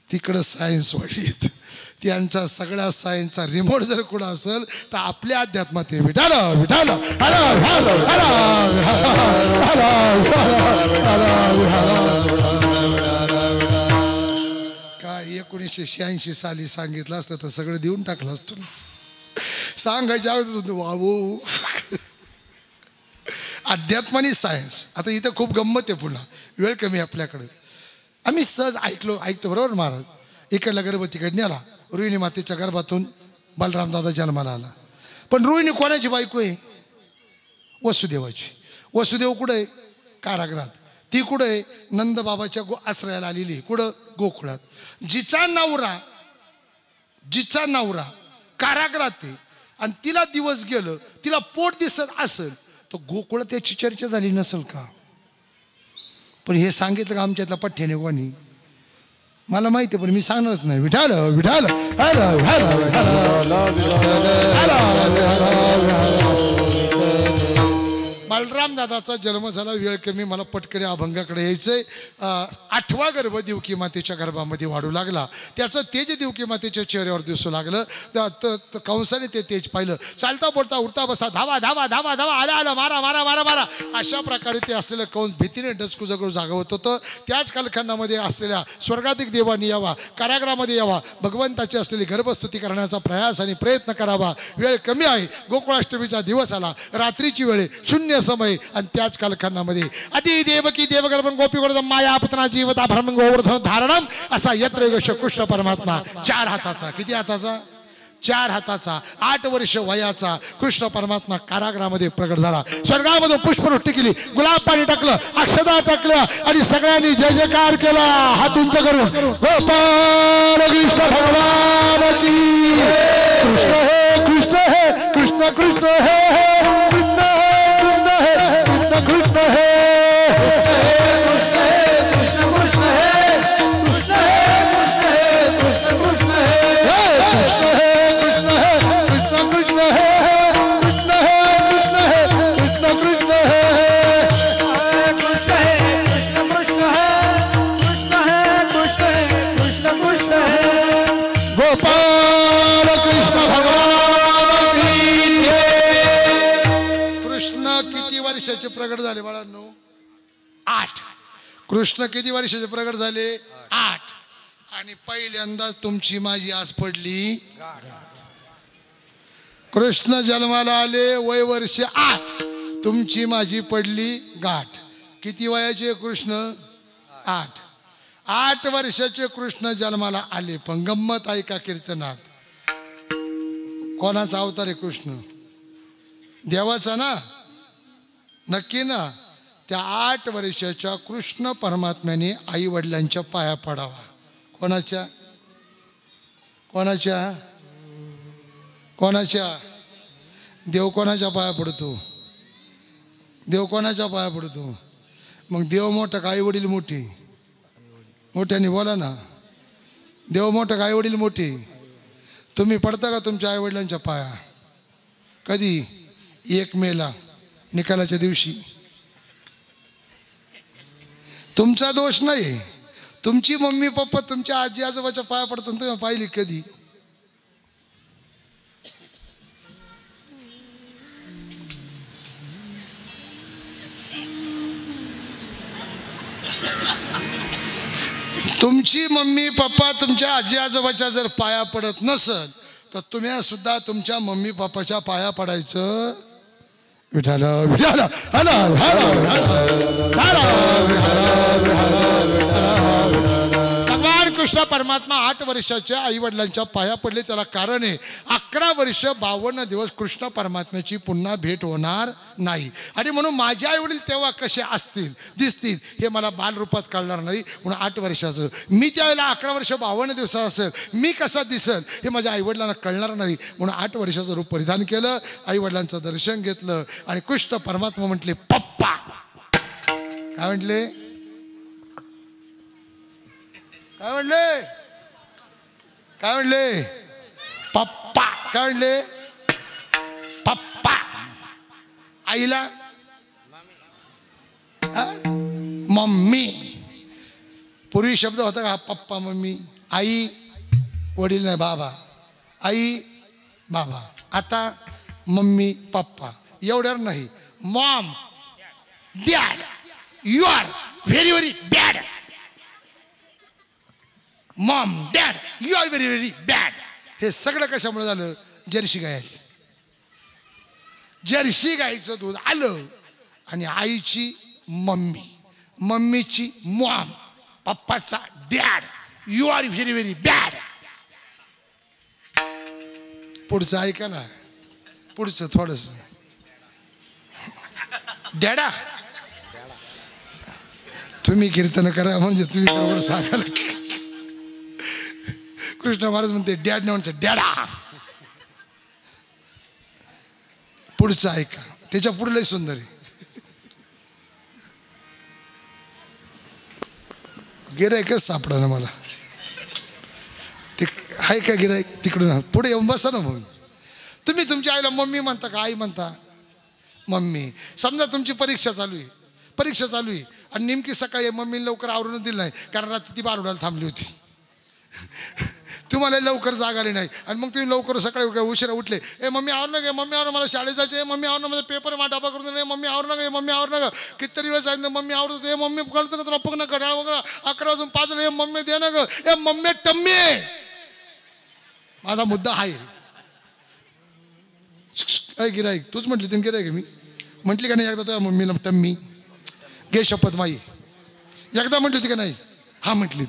तिकडं सायन्स वाढीत. त्यांचा सगळ्या सायन्सचा रिमोट जर कुठं असेल तर आपल्या अध्यात्मात विठालं विठालं. काय 1986 साली सांगितलं असतं तर सगळं देऊन टाकलं असतं. सांगायच्या अगोदर वावू अध्यात्म आणि सायन्स. आता इथं खूप गंमत आहे, पुन्हा वेळ कमी आपल्याकडे. आम्ही सहज ऐकतो बरोबर महाराज. इकडला गर्भ तिकडे नेला, रोहिणी मातेच्या गर्भातून बलराम दादा जन्माला आला. पण रोहिणी कोणाची बायको आहे? वसुदेवाची. वसुदेव कुठं आहे? कारागृहात. ती कुठं आहे? नंदबाबाच्या आश्रयाला आलेली. कुठं? गोकुळात. जिचा नवरा कारागृहात आहे आणि तिला दिवस गेलं, तिला पोट दिसत असेल तर गोकुळात त्याची चर्चा झाली नसेल का? पण हे सांगितलं का आमच्यातला पठ्ठ्याने कोणी? मला माहिती आहे पण मी सांगणारच नाही. विठाल विठाल बलराम दादाचा जन्म झाला. वेळ कमी, मला पटकन अभंगाकडे यायचंय. 8वा गर्भ देवकी मातेच्या गर्भामध्ये वाढू लागला. त्याचं तेज देवकी मातेच्या चेहऱ्यावर दिसू लागलं. कंसाने ते तेज पाहिलं. चालता बोलता उठता बसता धावा धावा धावा धावा आला आला मारा मारा मारा मारा अशा प्रकारे ते असलेलं कंस भीतीने डसकू जगू जागवत होतं. त्याच कालखंडामध्ये असलेल्या स्वर्गाधिक देवांनी यावा, कारागृहामध्ये यावा, भगवंताची असलेली गर्भस्तुती करण्याचा प्रयास आणि प्रयत्न करावा. वेळ कमी आहे. गोकुळाष्टमीचा दिवस आला. रात्रीची वेळ, शून्य समय. आणि त्याच कालखंडामध्ये आदि देवकी देवगर्भं गोपी गोवर्धन माया पुतना जीवता भ्रमं गोवर्धन धारणम असा यत्र योगेश कृष्ण परमात्मा 4 हाताचा. किती हाताचा? 4 हाताचा, 8 वर्ष वयाचा कृष्ण परमात्मा कारागृहामध्ये प्रगट झाला. स्वर्गामध्ये पुष्पवृष्टी केली, गुलाब पाणी टाकलं, अक्षदा टाकल्या आणि सगळ्यांनी जय जयकार केला हात उंच करून. गोपाल कृष्ण भगवान की. कृष्ण हे कृष्ण हे कृष्ण कृष्ण हे कृष्ण हे कृष्ण हे प्रगट झाले बाळांनो? 8. कृष्ण किती वर्षाचे प्रगट झाले? 8. आणि पहिल्यांदाच तुमची माझी आज पडली. कृष्ण जन्माला आले, वय वर्ष 8. तुमची माझी पडली गाठ. किती वयाचे कृष्ण? 8. 8 वर्षाचे कृष्ण जन्माला आले. पण गंमत ऐका कीर्तनात. कोणाचा अवतार आहे कृष्ण? देवाचा ना? नक्की ना? त्या 8 वर्षाच्या कृष्ण परमात्म्याने आई वडिलांच्या पाया पडावा. कोणाच्या? कोणाच्या? कोणाच्या? देव कोणाच्या पाया पडतो? देव कोणाच्या पाया पडतो? मग देव मोठा का आई वडील मोठी? मोठ्याने बोला ना. देव मोठा का आई वडील मोठी? तुम्ही पडता का तुमच्या आई वडिलांच्या पाया? कधी? 1 मेला निकालाच्या दिवशी. तुमचा दोष नाही. तुमची मम्मी पप्पा तुमच्या आजी आजोबाच्या पाया पडतात, तुम्ही पाहिली कधी? तुमची मम्मी पप्पा तुमच्या आजी आजोबाच्या जर पाया पडत नसल तर तुम्ही सुद्धा तुमच्या मम्मी पप्पाच्या पाया पडायचं. विठाल विठाल हला हला भगवान कृष्ण परमात्मा 8 वर्षाच्या आई वडिलांच्या पाया पडले. त्याला कारण आहे 11 वर्ष 52 दिवस कृष्ण परमात्म्याची पुन्हा भेट होणार नाही. आणि म्हणून माझे आई वडील तेव्हा कसे असतील दिसतील हे मला बालरूपात कळणार नाही. म्हणून 8 वर्षाचं मी त्यावेळेला 11 वर्ष 52 दिवस असेल, मी कसा दिसल हे माझ्या आईवडिलांना कळणार नाही. म्हणून 8 वर्षाचं रूप परिधान केलं, आई वडिलांचं दर्शन घेतलं आणि कृष्ण परमात्मा म्हटले पप्पा. काय म्हटले? काय म्हणले? काय म्हणले? पप्पा. काय म्हणले? पप्पा. आईला मम्मी. पूर्वी शब्द होता का पप्पा मम्मी? आई वडील नाही, बाबा. आई बाबा. आता मम्मी पप्पा एवढ्यावर नाही. Mom dad. You are very very bad. Mom dad you are very very bad. हे सगळं कशामुळे झालं? जर्सी गाय. जर्सी गाईचं दूध आलं आणि आईची मम्मी, मम्मीची मॉम, पप्पाचा dad. You are very very bad. पुढचं ऐका ना, पुढचं थोडस. डॅडा तुम्ही कीर्तन करा म्हणजे तुम्ही बरोबर सांगाल. कृष्ण महाराज म्हणते डॅड नाही म्हणते डॅडा. पुढचं ऐका, त्याच्या पुढलंही सुंदर आहे. गिरायकच सापडा ना मला. ते आहे का गिरायक? तिकडून पुढे येऊन बसा ना. मग तुम्ही तुमच्या आईला मम्मी म्हणता का आई म्हणता? मम्मी. समजा तुमची परीक्षा चालू आहे, परीक्षा चालू आहे आणि नेमकी सकाळी मम्मीने लवकर आवरून दिलं नाही कारण रात्री ती बारुडाला थांबली होती. तुम्हाला लवकर जाग आली नाही आणि मग तुम्ही लवकर सकाळी उशिरा उठले. ए मम्मी आवर ना गे, मम्मी आवर, मला शाळेत जायचे. मम्मी आवर ना, माझा पेपर मा डाबा करून दे. मम्मी आवर ना गे, मम्मी आवर ना ग. कितीतरी वेळ सांगितलं मम्मी आवरत होते. मम्मी कळतं का तुला? पग ना घड्याळ वगैरे 11 वाजून 5 झाले. मम्मी दे ना ग. ए मम्मी टम्मी. माझा मुद्दा आहे. काय गिराईक? तूच म्हटली तुम्ही गिराईक मी म्हटली का नाही एकदा तुझ्या मम्मीला टम्मी? घे शपथ माई. एकदा म्हटली होती का नाही? हा म्हटली.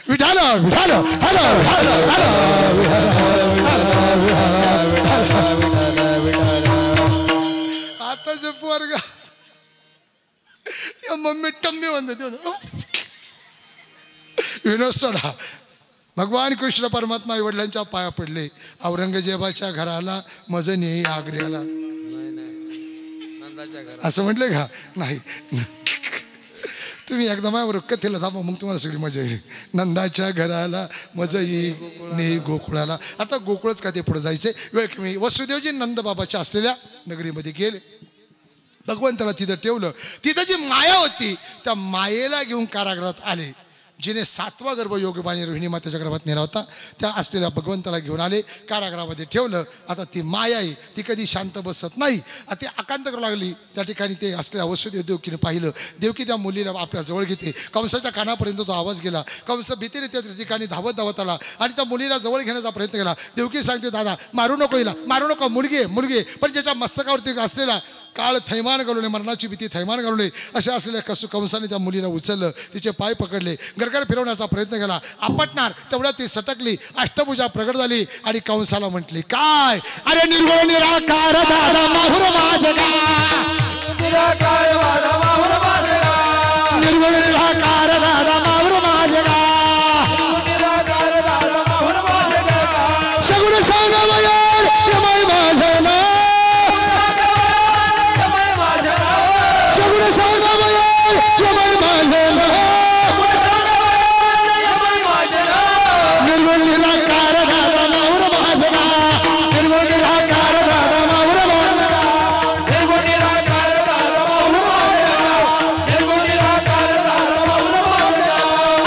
विठाल विठाल हॅलो हॅलो आता जे पोरगा या मम्मी टम्मी म्हणते विनोद सोडा. भगवान कृष्ण परमात्मा आई वडिलांच्या पाया पडले. औरंगजेबाच्या घराला मज नेई आग्र्याला असं म्हटले का? नाही. तुम्ही एकदा माझ्यावर कथेला थांबा मग तुम्हाला सगळी मजा येईल. नंदाच्या घराला मज येई नेई गोकुळाला. आता गोकुळच का ते पुढे जायचे वेळ कमी. वसुदेवजी नंद बाबाच्या असलेल्या नगरीमध्ये गेले. भगवंताला तिथं ठेवलं. तिथं जी माया होती त्या मायेला घेऊन कारागृहात आले. जिने 7वा गर्भ योगीबाणी रोहिणी मातेच्या गर्भात नेला होता त्या असलेल्या भगवंताला घेऊन आले, कारागृहामध्ये ठेवलं. आता ती माया आहे ती कधी शांत बसत नाही. आता ती आकांत करू लागली. त्या ठिकाणी ते असलेल्या वसुदेव देवकीने पाहिलं. देवकी त्या मुलीला आपल्या जवळ घेते. कंसाच्या कानापर्यंत तो आवाज गेला. कंस भीतीने त्या ठिकाणी धावत धावत आला आणि त्या मुलीला जवळ घेण्याचा प्रयत्न केला. देवकी सांगते दादा मारू नको हिला, मारू नको, मुलगी आहे मुलगी आहे. पण ज्याच्या मस्तकावरती असलेला काळ थैमान घालवले, मरणाची भीती थैमान घालवले असे असलेल्या कंसाने त्या मुलीला उचललं. तिचे पाय पकडले, गरगर फिरवण्याचा प्रयत्न केला. आपटणार तेवढ्यात ती सटकली. अष्टभुजा प्रगट झाली आणि कंसाला म्हटली काय? अरे निर्गुण निराकार दादा माहुर माझगा, निराकार दादा माहुर माझगा, निर्गुण निराकार दादा माहुर माझगा, निराकार दादा माहुर माझगा. सगुण सांगावयार यमाई माझला, सगुण सांगावयार यमाई माझला, निर्गुण निराकार दादा माहुर माझगा, निर्गुण निराकार दादा माहुर माझगा, निर्गुण निराकार दादा माहुर माझगा, निर्गुण निराकार दादा माहुर माझगा.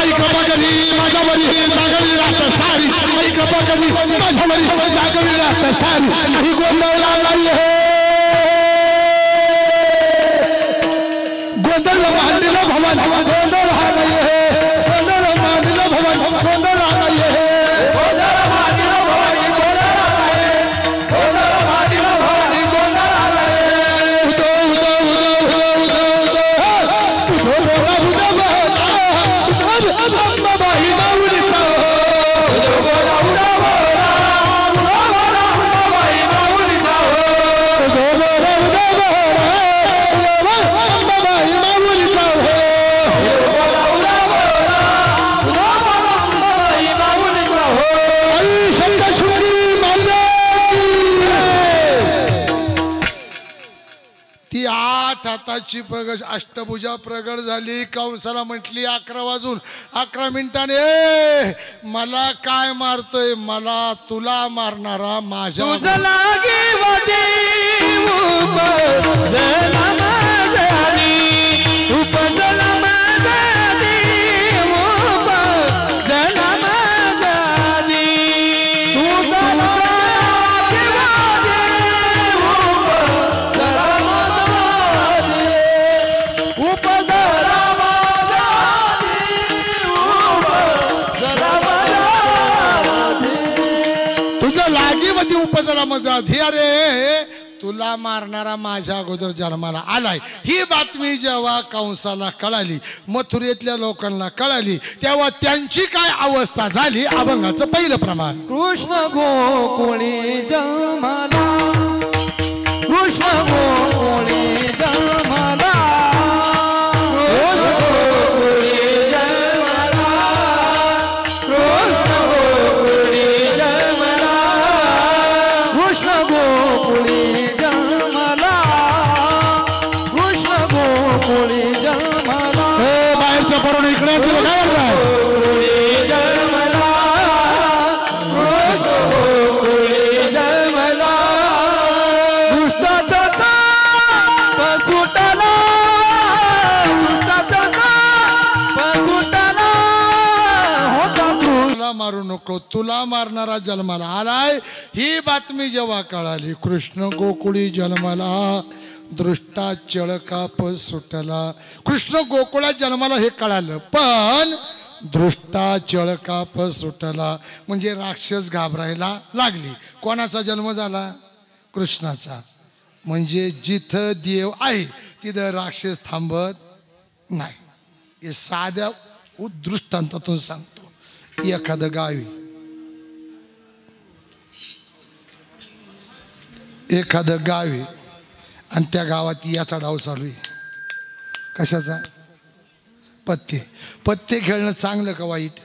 ऐक बघली माझ्यावरी जागली रात सारी, ऐक बघली माझ्यावरी जागली रात सारी. नाही गोंधळ लागली हे गोंधळ मांडलं भवन, गोंधळ लागली हे गोंधळ मांडलं भवन, गोंधळ लागली हे गोंधळ मांडलं भवन, गोंधळ लागली गोंधळ मांडलं भवन, गोंधळ लागली. उदो उदो उदो उदो उदो उदो उदो उदो उदो बाई माऊलीचा उदो बोला उदो बोला उदो बोला उदो बाई माऊलीचा उदो बोला उदो बोला उदो बाई माऊलीचा उदो बोला उदो बोला उदो बोला उदो बाई माऊलीचा. आई शंकर सुंदरी माल्ले ती 8 हाताची प्रगट अष्टभुजा प्रगट झाली. कंसाला म्हटली 11 वाजून 11 मिनिटांनी मला काय मारतोय? मला तुला मारणारा माझ्या तुझ लागे वदेव उपजला माझ्यानी, उपजला माझ्यानी, उपजला माझ्यानी. तुझ लागे वदेव उपजला माझ्यानी, उपजला माझ्यानी, उपजला माझ्यानी. तुझं लागीवती उपजला मध्ये अरे तुला मारणारा माझ्या अगोदर जन्माला आलाय ही बातमी जेव्हा कंसाला कळाली, मथुरेतल्या लोकांना कळाली, तेव्हा त्यांची काय अवस्था झाली? अभंगाचं पहिलं प्रमाण. कृष्ण गोकुळी जन्मला, कृष्ण गोकुळी जन्मला, मारू नको, तुला मारणारा जन्माला आलाय ही बातमी जेव्हा कळाली, कृष्ण गोकुळी जन्माला दृष्टा चळकाप सुटला. कृष्ण गोकुळात जन्माला हे कळालं, पण दृष्टा चळकाप सुटला म्हणजे राक्षस घाबरायला लागली. कोणाचा जन्म झाला? कृष्णाचा. म्हणजे जिथं देव आहे तिथं राक्षस थांबत नाही. हे साध्या दृष्टांतातून सांगतो. एखादं गावी आणि त्या गावात याचा डाव चालू आहे. कशाचा? पत्ते खेळणं चांगलं का वाईट?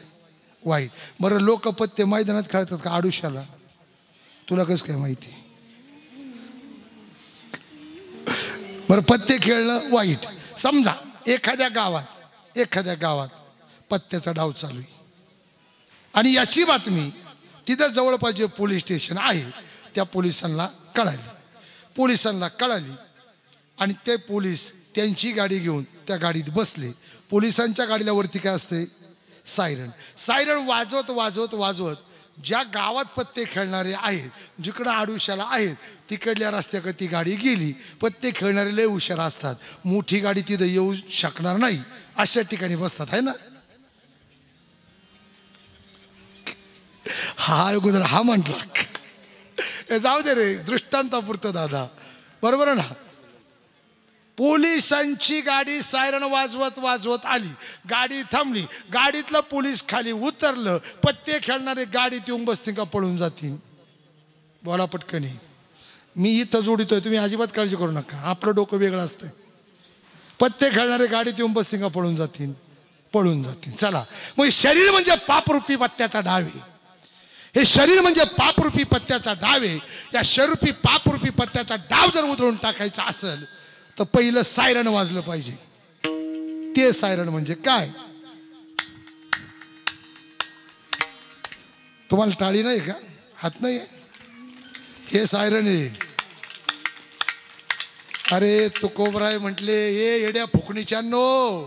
वाईट. बरं लोक पत्ते मैदानात खेळतात का आडुशाला? तुला कसं काय माहिती? बरं पत्ते खेळणं वाईट. समजा एखाद्या गावात पत्त्याचा डाव चालू आहे आणि याची बातमी तिथं जवळपास जे पोलीस स्टेशन आहे त्या पोलिसांना कळाली आणि ते पोलीस त्यांची गाडी घेऊन त्या गाडीत बसले. पोलिसांच्या गाडीला वरती काय असते? सायरन वाजवत ज्या गावात पत्ते खेळणारे आहेत, जिकडं आडुशाला आहेत तिकडल्या रस्त्याकडे ती गाडी गेली. पत्ते खेळणारे लय हुशार असतात, मोठी गाडी तिथं येऊ शकणार नाही अशा ठिकाणी बसतात आहे ना. हा अगोदर हा म्हटला, जाऊ दे रे, दृष्टांतापुरतं दादा, बरोबर ना. पोलिसांची गाडी सायरन वाजवत आली, गाडी थांबली, गाडीतलं पोलीस खाली उतरलं. पत्ते खेळणारे गाडीत येऊन बसतील का पळून जातील? बोला पटकनी. मी इथं जोडितोय, तुम्ही अजिबात काळजी करू नका, आपलं डोकं वेगळं असतं. पत्ते खेळणारे गाडीत येऊन बसतील का पळून जातील? पळून जातील. चला, मग शरीर म्हणजे पापरूपी पत्त्याचा डावे. हे शरीर म्हणजे पापरूपी पत्त्याचा डावे. या शरीरूपी पापरूपी पत्त्याचा डाव जर उधळून टाकायचा असेल तर पहिलं सायरन वाजलं पाहिजे. ते सायरन म्हणजे काय? तुम्हाला टाळी नाही का? हात नाही? हे सायरन आहे. अरे तुकोबराय म्हटले, ए येड्या फुकणीच्यांनो,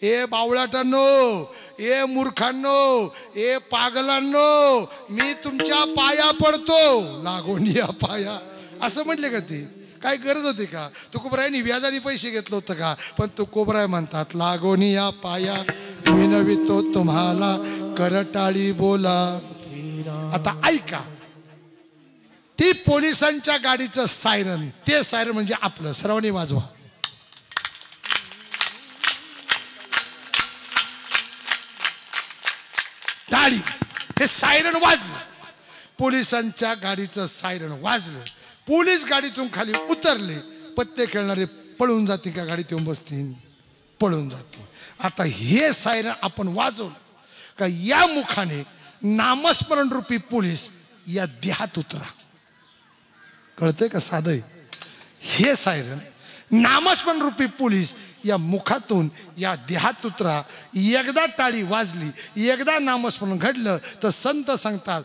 ए बावळाटांनो, ए मूर्खांनो, ए पागलांनो, मी तुमच्या पाया पडतो, लागून या पाया, असं म्हटले का? ते काय गरज होती का? तुकोबरायांनी व्याजाने पैसे घेतलं होतं का? पण तुकोबराय म्हणतात, लागून या पाया विनवितो तुम्हाला, करटाळी बोला. आता ऐका, ती पोलिसांच्या गाडीचं सायरन, ते सायरन म्हणजे आपलं. सर्वांनी वाजवा. टाळी. हे सायरन वाजलं, पोलिसांच्या गाडीचं सायरन वाजलं. पोलीस गाडीतून खाली उतरले. पत्ते खेळणारे पळून जातील का गाडीत येऊन बसतील? पळून जातील. आता हे सायरन आपण वाजवलं का या मुखाने नामस्मरण रूपी पोलीस या देहात उतरा. कळतंय का? साधं हे सायरन नामस्मरण रूपी पोलीस या मुखातून या देहात उतरा. एकदा टाळी वाजली, एकदा नामस्मरण घडलं तर संत सांगतात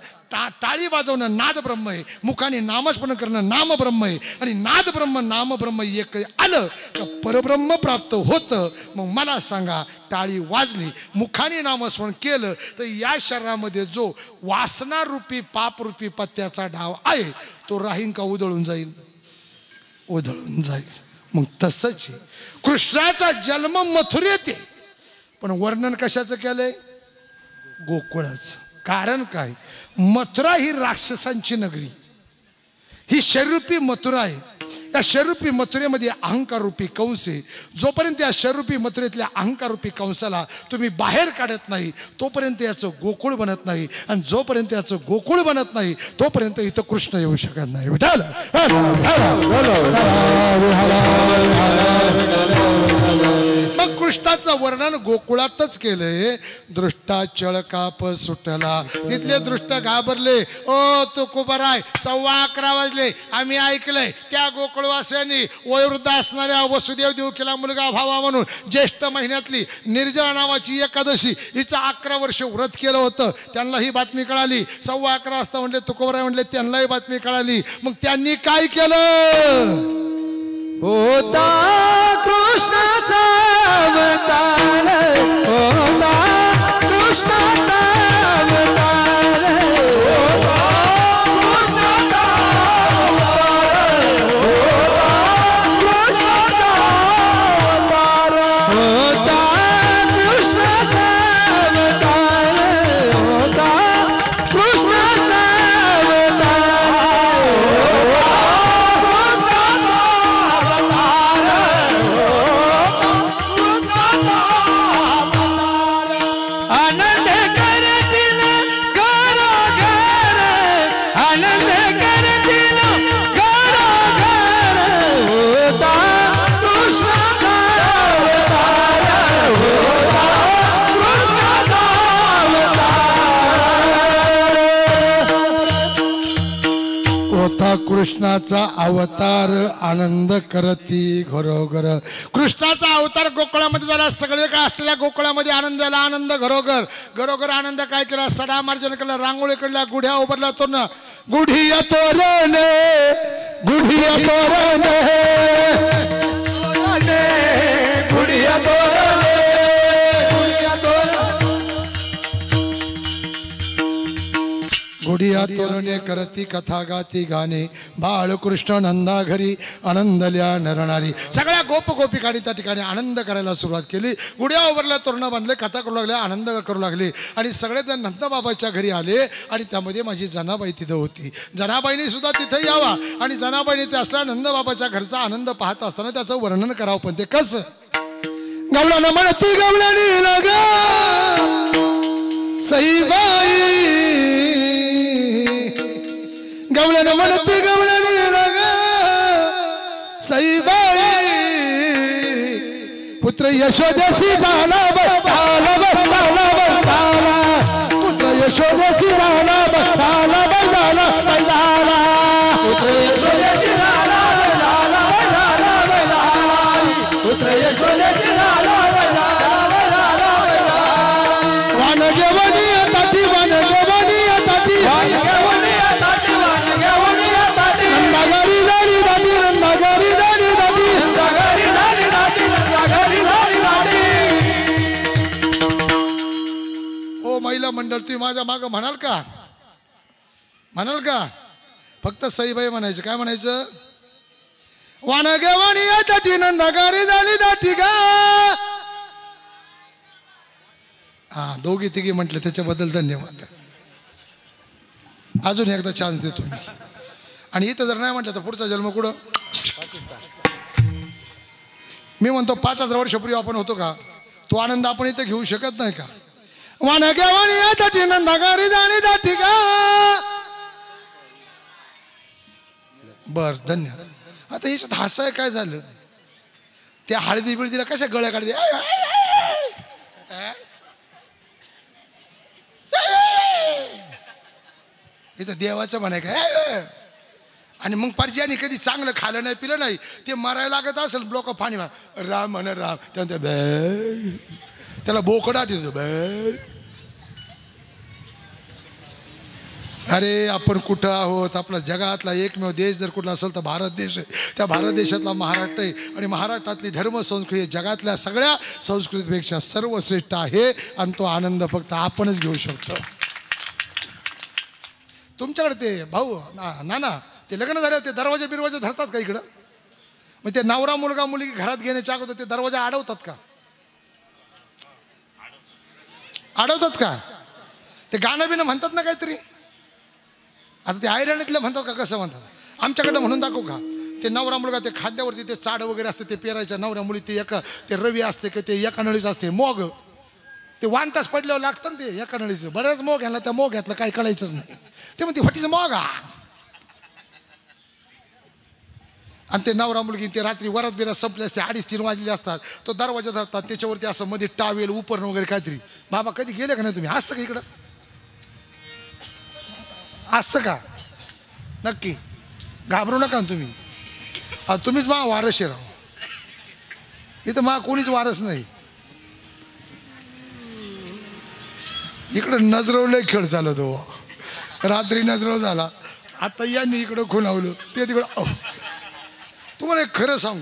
टाळी वाजवणं नाद ब्रह्म आहे, मुखाने नामस्मरण करणं नाम ब्रह्म आहे, आणि नाद ब्रह्म नाम ब्रह्म एक आलं का परब्रह्म प्राप्त होतं. मग मला सांगा, टाळी वाजली, मुखाने नामस्मरण केलं तर या शरीरामध्ये जो वासनारूपी पापरूपी पत्त्याचा डाव आहे तो राहीन का उधळून जाईल? उधळून जाईल. मग तसंच कृष्णाचा जन्म मथुरेत आहे, पण वर्णन कशाचं केलंय? गोकुळाचं. कारण काय? मथुरा ही राक्षसांची नगरी. ही शरीरूपी मथुरा आहे. त्या शरीरूपी मथुरेमध्ये अहंकार रूपी कंस आहे. जोपर्यंत या शरीरूपी मथुरेतल्या अहंकार रूपी कंसाला तुम्ही बाहेर काढत नाही तोपर्यंत याचं गोकुळ बनत नाही. आणि जोपर्यंत याचं गोकुळ बनत नाही तोपर्यंत इथं कृष्ण येऊ शकत नाही. विठाल मग कृष्णाचं वर्णन गोकुळातच केलंय. दृष्टाचळ काप सुटला. तिथले दृष्ट घाबरले. ओ तुकोबराय 11:15 वाजले, आम्ही ऐकलंय त्या गोकुळवासियांनी वयोवृद्ध असणाऱ्या वसुदेव देवकीला मुलगा व्हावा म्हणून ज्येष्ठ महिन्यातली निर्जला नावाची एकादशी हिचं 11 वर्ष व्रत केलं होतं. त्यांना ही बातमी कळाली. 11:15 वाजता म्हणले तुकोबराय म्हणले त्यांनाही बातमी कळाली. मग त्यांनी काय केलं? होता कृष्णाचा अवतार, होता कृष्णाचा अवतार, होता कृष्णाचा अवतार, होता कृष्णाचा अवतार, होता कृष्णाचा कृष्णाचा अवतार आनंद करती घरोघर. कृष्णाचा अवतार गोकुळामध्ये झाला. सगळे काय असलेल्या गोकुळामध्ये आनंद झाला. आनंद घरोघर. घरोघर आनंद काय केला? सडा मार्जन केला, रांगोळी काढल्या, गुढ्या उभारल्या. तोरण गुढिया तोरणे, गुढिया तोरणे, गुढिया तोरणे, गुढिया तोरणे, गुढिया तोरणे करती कथा गाती गाणे. बाळकृष्ण नंदा घरी आनंदल्या नरणारी. सगळ्या गोप गोपिकांनी त्या ठिकाणी आनंद करायला सुरुवात केली. गुढ्या उभारल्या, तोरणं बांधले, कथा करू लागले, आनंद करू लागले. आणि सगळेजण नंदबाबाच्या घरी आले. आणि त्यामध्ये माझी जनाबाई तिथं होती. जनाबाईने सुद्धा तिथं यावा. आणि जनाबाईने ते असल्या नंदबाबाच्या घरचा आनंद पाहत असताना त्याचं वर्णन करावं. पण ते कसं? गवळण म्हणती गवळणी लगा सईबाई, गवळण म्हणती गवळणी लगा सईबाई. पुत्र यशोदेसी झाला बघाला बघाला बघाला, पुत्र यशोदेसी झाला बघाला बघाला बघाला, पुत्र यशोदेसी झाला बघाला बघाला बघाला, पुत्र यशोदेसी झाला बघाला बघाला बघाला. वानगेवणी ताती, वानगेवणी ताती, वानगेवणी ताती, वानगेवणी ताती. नंदागारी झाली दाती, नंदागारी झाली दाती, नंदागारी झाली दाती, नंदागारी झाली दाती. ओ महिला मंडळ, तुम्ही माझ्या मागं म्हणाल का? म्हणाल का? फक्त सईबाई म्हणायचं. काय म्हणायचं? वानगेवणी ताती, नंदागारी झाली दाती का. हा, दोघी तिघी म्हटले, त्याच्याबद्दल धन्यवाद. अजून एकदा चान्स देतो मी. आणि इथं जर नाही म्हटलं तर पुढचा जन्म कुठं? मी म्हणतो 5000 वर्षापूर्वी आपण होतो का? तो आनंद आपण इथं घेऊ शकत नाही का? वानगेवणी ताती, नंदागारी झाली दाती का. बर, धन्यवाद. आता याच्यात हसाय काय झालं? त्या हळदी बिळदीला कशा गळ्या काढते? इथं देवाचं म्हणाय काय? आणि मग परज्याने कधी चांगलं खाल्लं नाही, पिलं नाही, ते मरायला लागत असेल, लोक पाणी राम म्हण राम, त्याला बोकडा देतो. अरे आपण कुठं आहोत? आपला जगातला एकमेव देश जर कुठला असेल तर भारत देश आहे. त्या भारत देशातला महाराष्ट्र आहे. आणि महाराष्ट्रातली धर्म संस्कृती जगातल्या सगळ्या संस्कृतीपेक्षा सर्वश्रेष्ठ आहे. आणि तो आनंद फक्त आपणच घेऊ शकतो. तुमच्याकडे ते भाऊ नाना ते लग्न झाले होते, दरवाजे बिरवाजे धरतात का इकडं? मग ते नवरा मुलगा मुलगी घरात घेण्याच्या अगोदर ते दरवाजा अडवतात का? अडवतात का? ते गाणं बिणं म्हणतात ना काहीतरी. आता ते आयरण्यातलं म्हणतात का? कसं म्हणतात? आमच्याकडे म्हणून दाखवू का ते नवरा मुलगा ते खांद्यावरती ते चाड वगैरे असते ते पेरायचं नवऱ्या मुली ते एका ते रवी असते की ते एका नळीच असते मोग ते 1 तास पडल्यावर लागतं ना ते एका नळीचं बऱ्याच मोग घ्यायला त्या मोग घ्यातलं काही कळायचंच नाही ते म्हणते फटीचं मोग आणि ते नवरा मुलगी ते रात्री वरात बिरात संपले असते 2:30-3 वाजले असतात तो दरवाजा धरतात त्याच्यावरती असं मध्ये टावेल उपरण वगैरे काहीतरी बाबा कधी गेले का नाही तुम्ही असतं का इकडं असतं का नक्की घाबरू नका ना तुम्ही तुम्हीच मा वारस आहे राव इथं मा कोणीच वारस नाही इकडं नजरवलंय खेळ चालत हो रात्री नजरव झाला आता यांनी इकडं खुणावलं ते तिकडं तुम्हाला एक खरं सांगू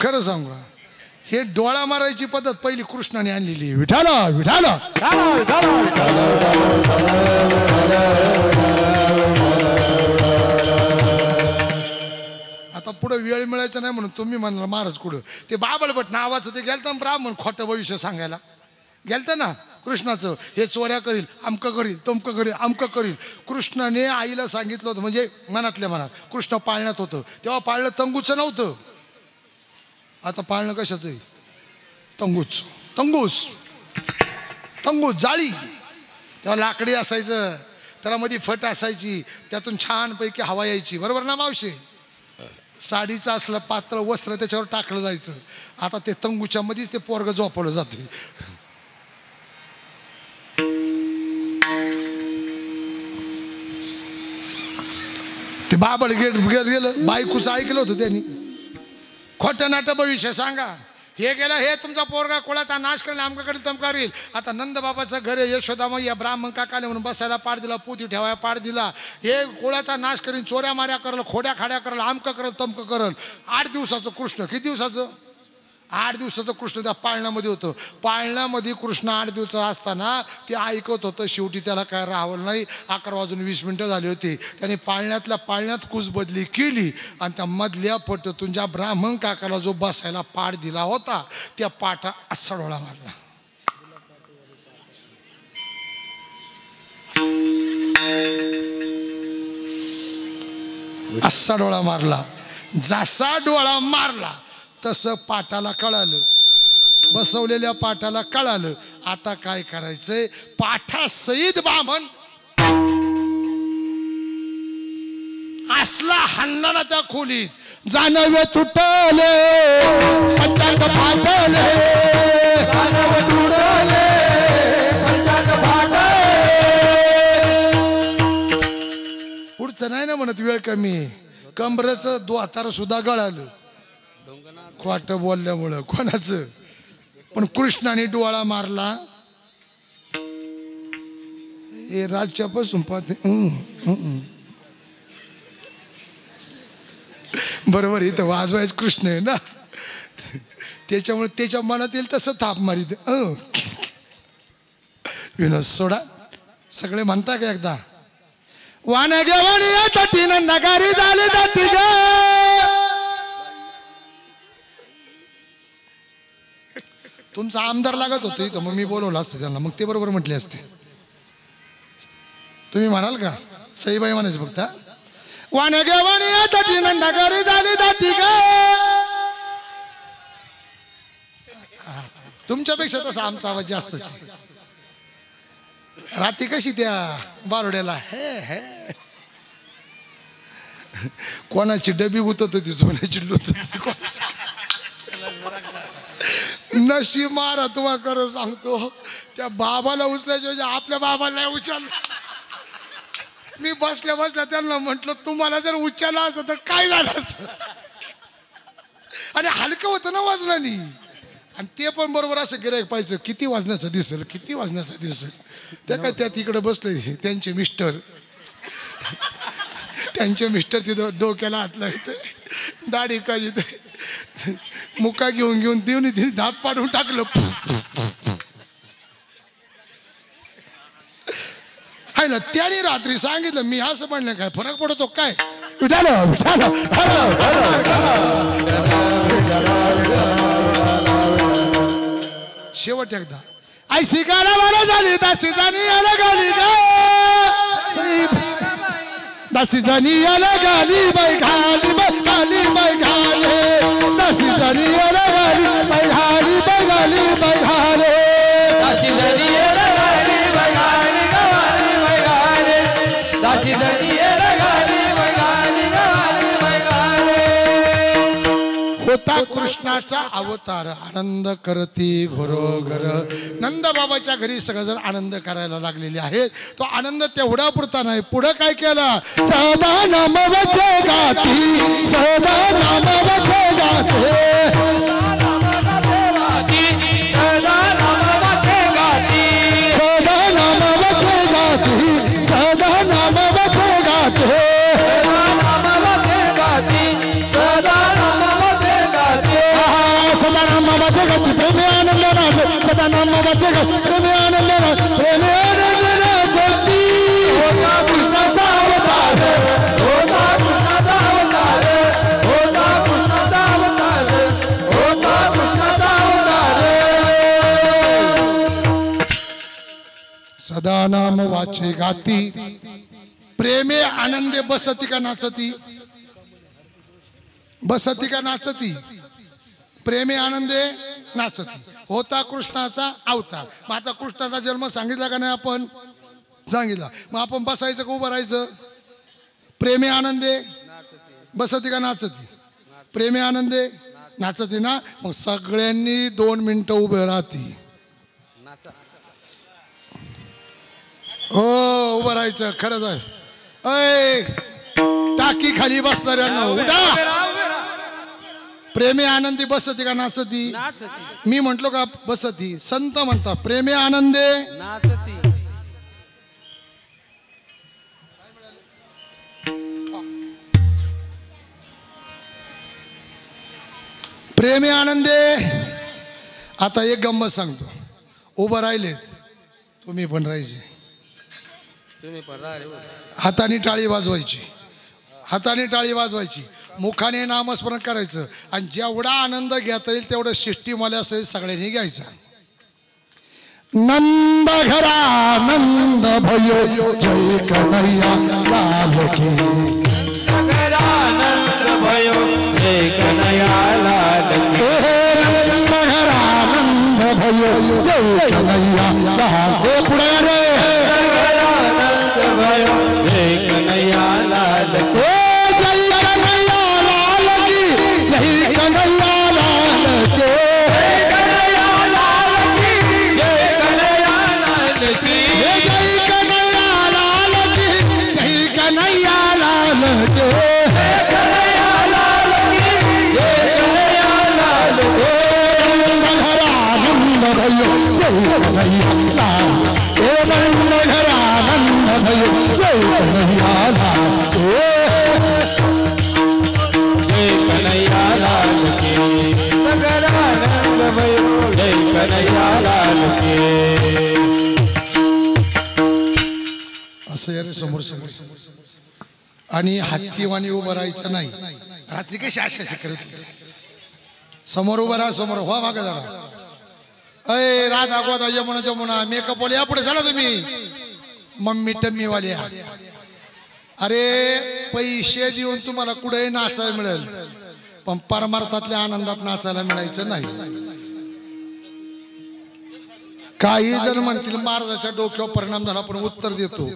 का हे डोळा मारायची पद्धत पहिली कृष्णाने आणलेली आहे विठाला विठाला आता पुढे वेळ मिळायचा नाही म्हणून तुम्ही म्हणाला महाराज कुठं ते बाबळभट नावाचं ते गेलतं ना ब्राह्मण खोटं भविष्य सांगायला गेलतं ना कृष्णाचं हे चोऱ्या करील अमकं करील तमकं करील अमकं करील कृष्णाने आईला सांगितलं होतं म्हणजे मनातल्या मनात कृष्ण पाळण्यात होतं तेव्हा पाळणं तंगूचं नव्हतं आता पाळणं कशाचं आहे तंगूच तंगूस तंगूस जाळी तेव्हा लाकडी असायचं त्याला मध्ये फट असायची त्यातून छानपैकी हवा यायची बरोबर ना मावशी साडीचं असलं पात्र वस्त्र त्याच्यावर टाकलं जायचं आता ते तंगूच्या मध्येच ते पोरगं झोपवलं जाते ते बाबळ गेलं बायकोचं ऐकलं होतं त्यांनी खोटं नाटं भविष्य सांगा हे गेलं हे तुमचा पोरगा कोळाचा नाश करेल आमकाकडे तमका करील आता नंदबाबाचं घर आहे यशोदामय्या ब्राह्मण काकाले म्हणून बसायला पाड दिला पोती ठेवायला पाड दिला हे कोळाचा नाश करील चोऱ्या माऱ्या करल खोड्या खाड्या करल आमकं करल तमकं करल 8 दिवसाचं कृष्ण किती दिवसाचं 8 दिवसाचं कृष्ण त्या पाळण्यामध्ये होतं पाळण्यामध्ये कृष्ण 8 दिवस असताना ते ऐकत होतं शेवटी त्याला काय राहावं नाही 11:20 झाली होती त्याने पाळण्यात कुसबदली केली आणि त्या मधल्या पटतून ज्या ब्राह्मण काकाला जो बसायला पाठ दिला होता त्या पाठा असा डोळा मारला असा डोळा मारला जसा डोळा मारला तसं पाटाला कळालं बसवलेल्या पाटाला कळालं आता काय करायचंय पाठा सईद ब्राह्मण असला हल्ला ना त्या खोलीत जानवे तुटले पंचांग फाटले जानवे तुटले पंचांग फाटले पुढचं नाही ना म्हणत वेळ कमी कमरेचं द्वातार सुद्धा गळालं खोटं बोलल्यामुळं कोणाचं पण कृष्णाने डोळा मारला हे राज्यापासून पाहते बरोबर इथं वाजवायच कृष्ण आहे ना त्याच्यामुळे त्याच्या मनात येईल तसं थाप मारित विनोद सोडा सगळे म्हणता का एकदा वान घेऊन नगारी झाली जाती ग तुमचा आमदार लागत होतं इथं मग मी बोलवलं असतं त्यांना मग ते बरोबर म्हटले असते तुम्ही म्हणाल का सईबाई म्हणायचं फक्त वान घेऊन नगारी झाली जाती ग तुमच्यापेक्षा तसा आमचा आवाज जास्तच रात्री कशी त्या बारोड्याला हे हे कोणाची डबी उतरत होती सोन्याची लुतत नशी मारा तुम्हाला खरं सांगतो त्या बाबाला उचलायच्या आपल्या बाबाला नाही उचललं मी बसल्या बसल्या त्यांना म्हटलं तुम्हाला जर उचललं असतं तर काय झालं असतं आणि हलकं होतं ना वजनानी आणि ते पण बरोबर असं गिरायक पाहिजे किती वाजण्याचं दिसेल किती वाजण्याचं दिसेल त्या काय त्या तिकडे बसले त्यांचे मिस्टर तिथं डोक्याला हात लावते दाढी का मुका घेऊन देऊन तिने दात पाडून टाकलं आहे ना त्याने रात्री सांगितलं मी असं म्हणलं काय फरक पडतो काय शेवट एकदा ऐशी गाडा वाला झाली दासी जाणी आला गाली गा दासी जनी गाली बाई घाली बाई घाले दासी जनी गाली बाई घाली बाई घाले दासी जनी गाली बाई घाली बाई घाले दासी जनी गाली बाई घाली बाई घाले होता कृष्णाचा अवतार आनंद करती घरोघर नंद बाबाच्या घरी सगळेजण आनंद करायला लागलेले आहेत तो आनंद तेवढा पुरता नाही पुढे काय केलं सदा नाम वचे गाती सदा नाम वचे गाते सदा नाम वचे गाती सदा नाम वचे गाती सदा नाम वचे गाते सदा नाम वचे गाती सदा नाम वचे गाती प्रेमी आनंद नाच सदा नाम वचे गाती प्रेमी आनंद नाच प्रेमी आनंद नाचती होता कृष्णाचा अवतार होता कृष्णाचा अवतार होता कृष्णाचा अवतार होता कृष्णाचा अवतार सदा नाम वाचे गाती प्रेमे आनंदे बसती का नाचती बसती का नाचती प्रेमे आनंदे नाचती होता कृष्णाचा अवतार मग आता कृष्णाचा जन्म सांगितला का नाही आपण सांगितला मग आपण बसायचं का उभं राहायचं प्रेमे आनंदे बसती का नाचती प्रेमे आनंदे नाचती ना मग सगळ्यांनी 2 मिनिटं उभे राहती हो उभं राहायचं खरंच आहे अय टाकी खाली बसणाऱ्यांना उठा प्रेमे आनंदी बसती का नाचती मी म्हंटलो का बसती संत म्हणतात प्रेमे आनंदे नाचती प्रेमे आनंदे आता एक गंमत सांगतो उभं राहिलेत तुम्ही पण राहायचे तुम्ही पण हाताने टाळी वाजवायची हाताने टाळी वाजवायची मुखाने नामस्मरण करायचं आणि जेवढा आनंद घेता येईल तेवढं शिष्टी मला सहित सगळ्यांनी घ्यायचा नंद घरानंद भयो जय कन्हैया लाल की आनंद भयो जय कन्हैया लाल की नंद घरानंद भयो जय कन्हैया लाल हे पुढे रे आनंद भयो जय कन्हैया लाल की जय कन्हैया लाल की जय कन्हैया लाल के जय कन्हैया लाल की जय कन्हैया लाल की जय कन्हैया लाल के कन्हैया लाल की जय कन्हैया लाल की नंद भयो जय कन्हैया लाल हे नंद घरानंद भयो जय कन्हैया लाल जय कन्हैया लाल की आनंद भयो जय कन्हैया लाल की असं यार समोर समोर आणि हत्तीवाणी उभं राहायचं नाही रात्री कशी आशा करत समोर उभं राहा समोर व्हा मागे जरा अय राधा गोदा यमुना जमुना मेकअप वाले या पुढे झाला तुम्ही मम्मी टम्मी वाल्या अरे पैसे देऊन तुम्हाला कुठेही नाचायला मिळेल पण परमार्थातल्या आनंदात नाचायला मिळायचं नाही काही जण म्हणतील महाराजाच्या डोक्यावर परिणाम झाला पण उत्तर देतो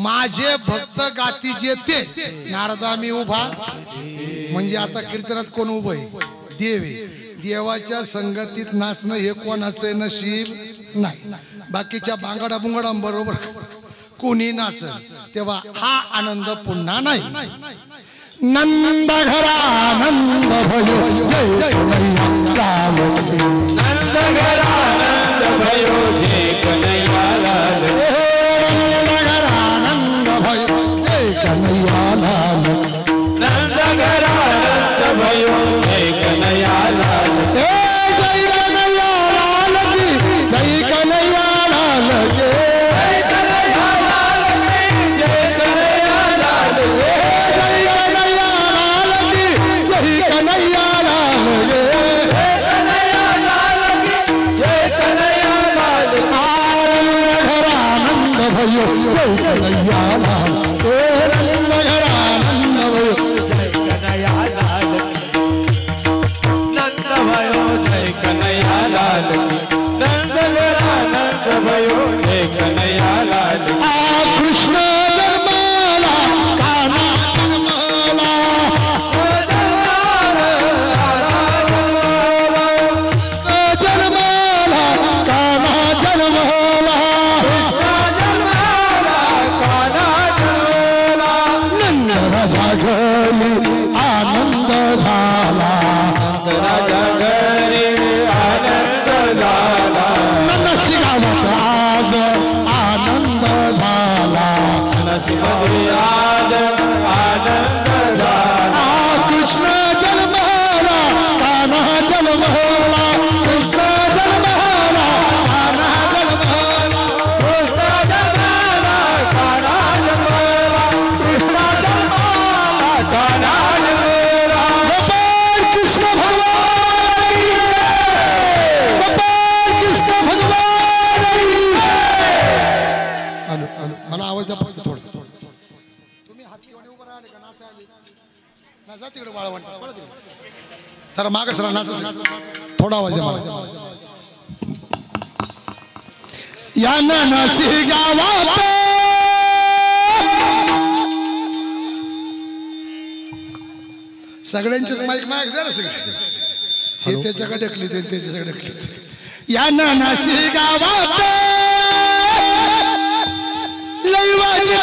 माझे भक्त गाती जेते नारदा मी उभा म्हणजे आता कीर्तनात कोण उभं आहे देव आहे देवाच्या संगतीत नाचणं हे कोणाचं नशीब नाही बाकीच्या बांगडा बुंगडांबरोबर कोणी नाचल तेव्हा हा आनंद पुन्हा नाही नंद घरानंद भयो जय कन्हैया लाल की नंद घरानंद भयो जय कन्हैया लाल नंद घरानंद भयो जय कन्हैया लाल नंद घरानंद भयो जय कन्हैया लाल जय कन्हैया लाल की जय कन्हैया लाल के जय कन्हैया लाल की जय कन्हैया लाल जय कन्हैया लाल की जय कन्हैया लाल के जय कन्हैया लाल की जय कन्हैया लाल आनंद घरानंद भयो जय कन्हैया लाल नंद घरा जलमहला कृष्ण जलमहला कान्हा जलमहला कृष्ण जलमहला कान्हा जलमहला कृष्ण जलमहला कान्हा जलमहला गोपाल कृष्ण भगवान की जय गोपाल कृष्ण भगवान की जय मला आवाज द्या फक्त थोडं तुम्ही हाती उभं राहिले का नाचा आली नाचा तिकडे वाळवंट जरा मागे सरा नाचा थोडा आवाज द्या मला या नासी गावात सगळ्यांचेच माईक माईक द्या ना सगळे हे त्याच्याकडे ढकली ते त्याच्याकडे ढकली या नासी गावात लैवाची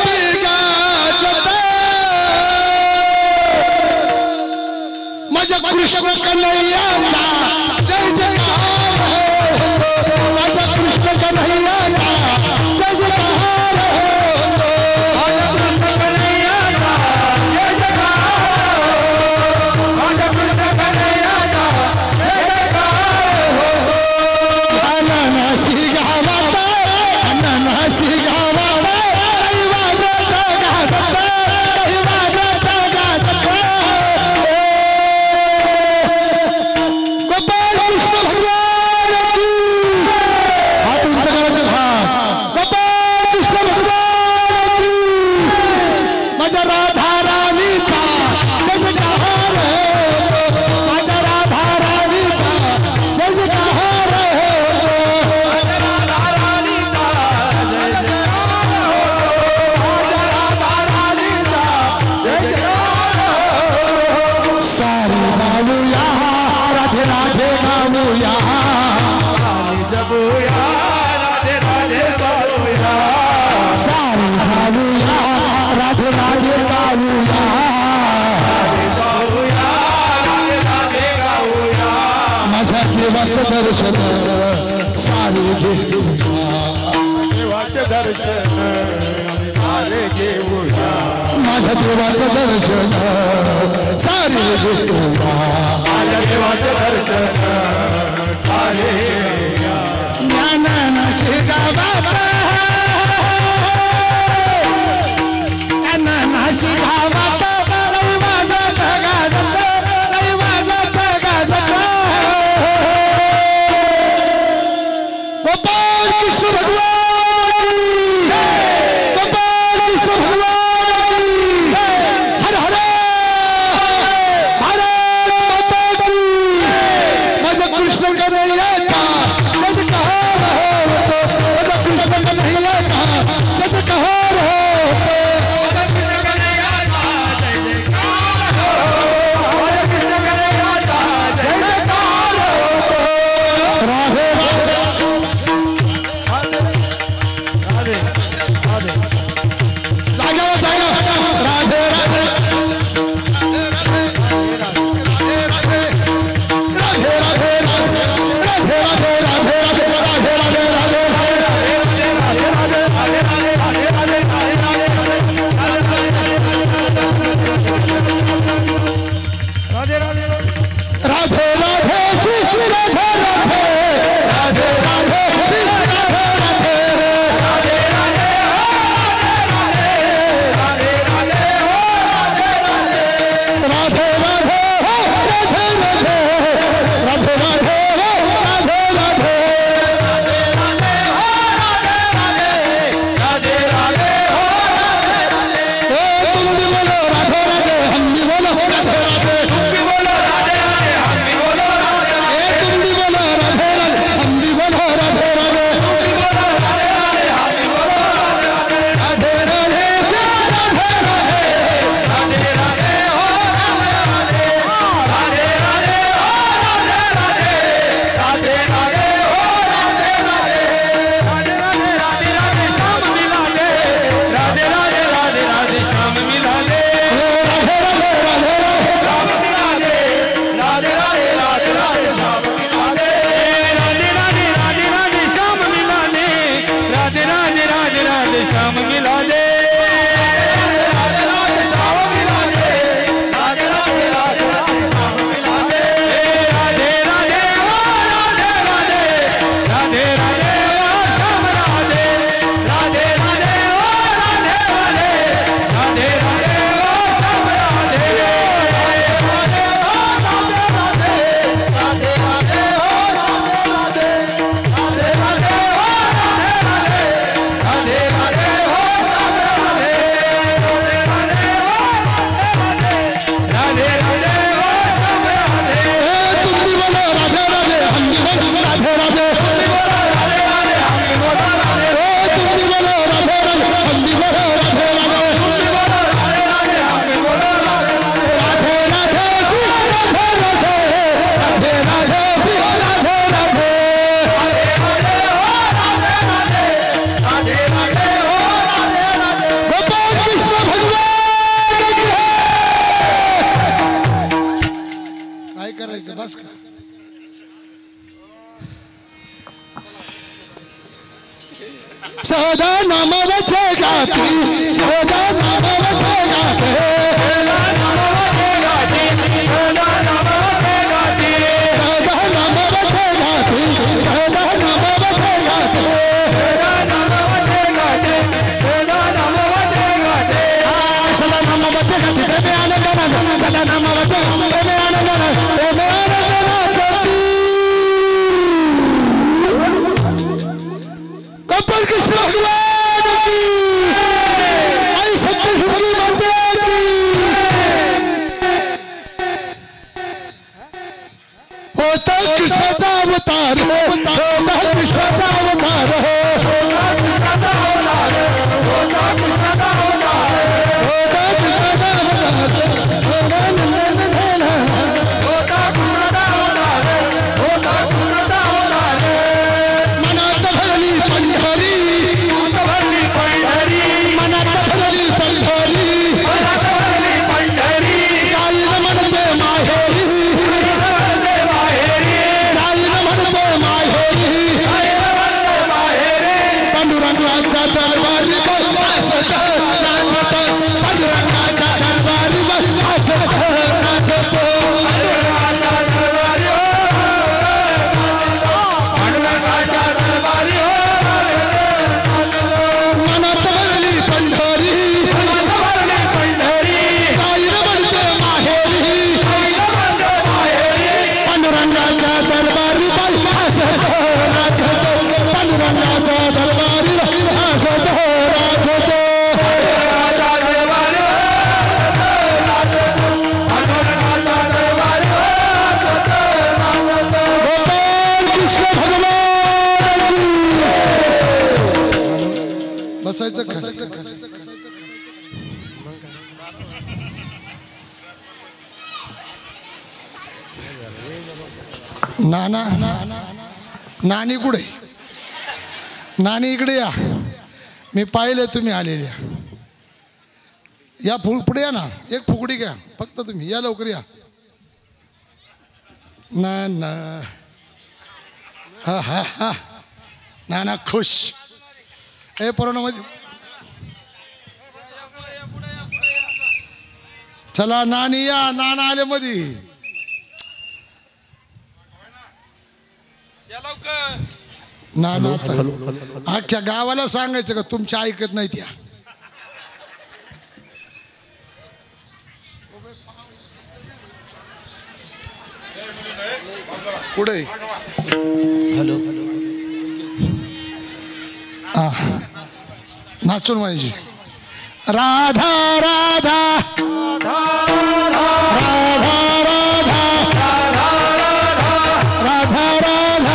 गाजत माझ्या कृष्ण कन्हैयाचा जय जयकार हो माझ्या कृष्ण कन्हैयाचा जय जयकार हो माझ्या कृष्ण कन्हैयाचा जय जयकार हो माझ्या कृष्ण कन्हैयाचा जय जयकार हो अननासी गावात अननासी गावात दैवागत गाजत दैवागत गाजत गोपाल कृष्ण भगवान की हात उंच करायचे हात गोपाल कृष्ण भगवान की माझ्या राधा राणीचा जयकार हो माझ्या राधा राणीचा जयकार हो राधा राणीचा जय जयकार हो राधा राणीचा जय जयकार हो सारी गाऊया राधे राधे गाऊया जगूया राधे राधे जगूया सारी गाऊया राधे राधे गाऊया गाऊया राधे राधे गाऊया माझ्या देवाचं दर्शन सारे घेऊया देवाचे दर्शन आम्ही सारे घेऊया माझ्या देवाचं दर्शन सारे घेऊया माझ्या देवाचे दर्शन सारे ज्ञानाशी गावात ज्ञानाशी गावात दैवागत गाजत दैवागत गाजत गोपाल कृष्ण भगवान की जय गोपाल कृष्ण भगवान की जय हर हर भारत माता की माझ्या कृष्ण कन्हैयाचा जयकार हो माझ्या कृष्ण कन्हैयाचा जयकार हो कृष्ण कन्हैयाचा जय जयकार हो कृष्ण कन्हैयाचा जय जयकार हो राधे राधे राधे जागा जागा राधे राधे राधे राधे राधे राधे राधे राधे राधे राधे श्री राधे राधे राधे राधे श्री राधे राधे राधे राधे हो राधे राधे राधे राधे हो राधे राधे ओ तुम भी बोलो राधे राधे हम भी बोलो राधे राधे तुम भी बोलो राधे राधे हम भी बोलो राधे राधे तुम भी बोलो काय करायचं बस का सदा नाम वचे गाती सदा नाम वचे गाते सदा नाम वचे गाती सदा नाम वचे गाती सदा नाम वचे गाती सदा नाम वचे गाते सदा नाम वचे गाते सदा नाम वचे गाते सदा नाम वचे गाती प्रेम आनंद सदा नाम वचे प्रेम आनंद प्रेम आनंद गोपाल कृष्ण भगवान की आई सत्य हिंदी माता की होता कृष्णाचा अवतार होता कृष्णाचा अवतार होता कृष्णाचा अवतार होता कृष्णाचा अवतार होता कृष्णाचा अवतार होता कृष्णाचा अवतार होता कृष्णाचा अवतार मनात भरली पंढरी मनात भरली पंढरी मनात भरली पंढरी जाईल म्हणते माहेरी जाईल म्हणते माहेरी पांडुरंगाच्या दरबारी नाचत नाचत पांडुरंगाच्या दरबारी नाचत नाचत पांडुरंगाच्या दरबारी पांडुरंगाच्या दरबारी मनात भरली पंढरी मनात भरली पंढरी जाईल म्हणते माहेरी पांडुरंगाच्या दरबारी नाचत नाचत पांडुरंगाच्या दरबारी नाचत नाचत पांडुरंगाच्या दरबारी पांडुरंगाच्या दरबारी नाचत नाचत गोपाल कृष्ण भगवान बसायचं नाना नानी कुठे नानी इकडे या मी पाहिले तुम्ही आलेल्या या पुढे या ना एक फुगडी घ्या फक्त तुम्ही या लवकर या ना ना हा हा हा नाना खुश ए मध्ये चला नानी या नाना आले मध्ये नाना अख्ख्या गावाला सांगायचं का तुमच्या ऐकत नाहीत या कुठे हॅलो नाचून म्हणायची राधा राधा राधा राधा राधा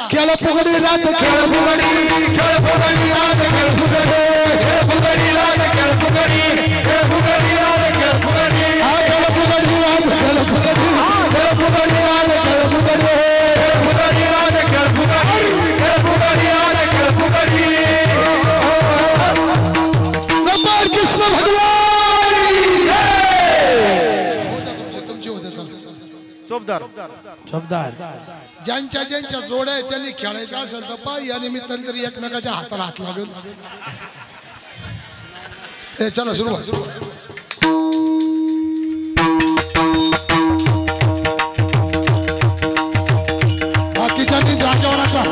खेळ फुगडी रात खेळ फुगडी खेळ फुगडी रात खेळ फुगडी खेळ फुगडी रात खेळ फुगडी खेळ फुगडी रात खेळ फुगडी खेळ फुगडी रात खेळ फुगडी खेळ फुगडी रात खेळ फुगडी खेळ फुगडी रात खेळ फुगडी खेळ फुगडी रात खेळ फुगडी गोपाल कृष्ण भगवान तुमची होते चल चोप शब्दार ज्यांच्या ज्यांच्या जोड्या आहेत त्यांनी खेळायचं असेल तर पा या निमित्ताने तरी एकमेकाच्या हाताला हात लागेल. चला सुरुवात. बाकीच्यांनी जागेवर असा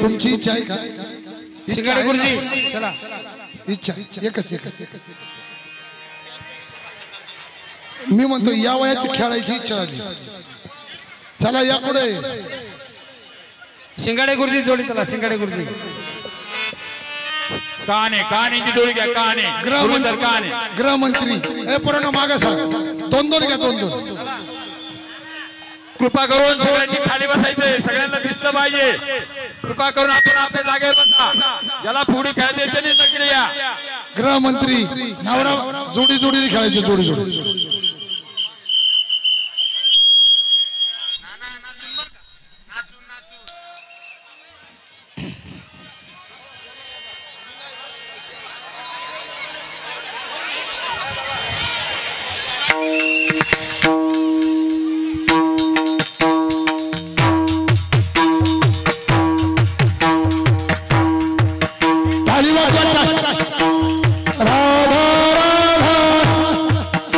तुमची इच्छा आहे का? शिंगाडे गुरुजी चला. इच्छा एकच एकच एकच. मी म्हणतो या वयात खेळायची इच्छा झाली. चला या पुढे शिंगाडे गुरुजी जोडी चला. शिंगाडे गुरुजी काने कानेची जोडी घ्या. काने गृहमंत्री हे पुराण मागे सर. दोन दोन घ्या. दोन दोन. कृपा करून सगळ्यांनी खाली बसायचंय. सगळ्यांना दिसलं पाहिजे. कृपा करून आपण आपल्या जागेवर बसा. ज्याला फुडी खेळते त्यांनी नकडे या. गृहमंत्री नवरा जोडी जोडीने खेळायचे. जोडी जोडी.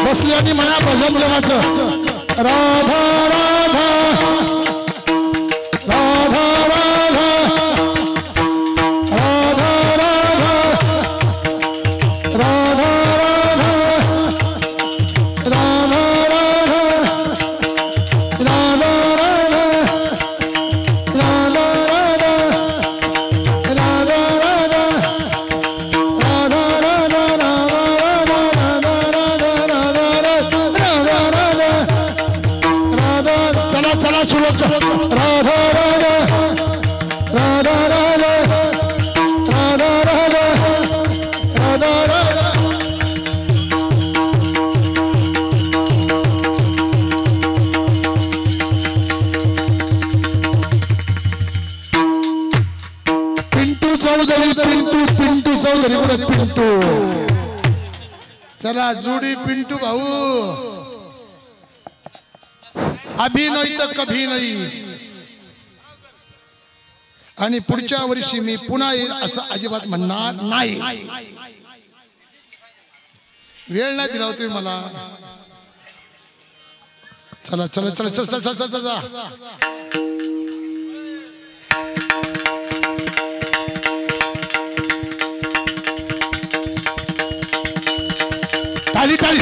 बसल्याने म्हणा भजन देवाचं. राधा राधा राधा राधा राधा राधा राधा राधा राधा राधा पिंटू. चला जोडी पिंटू भाऊ. अभी नाही तर कभी नाही. आणि पुढच्या वर्षी मी पुन्हा येईल असं अजिबात म्हणणार नाही. वेळ नाही दिला तुम्ही मला. चला चला चला चला चला चला चला. ताली ताली.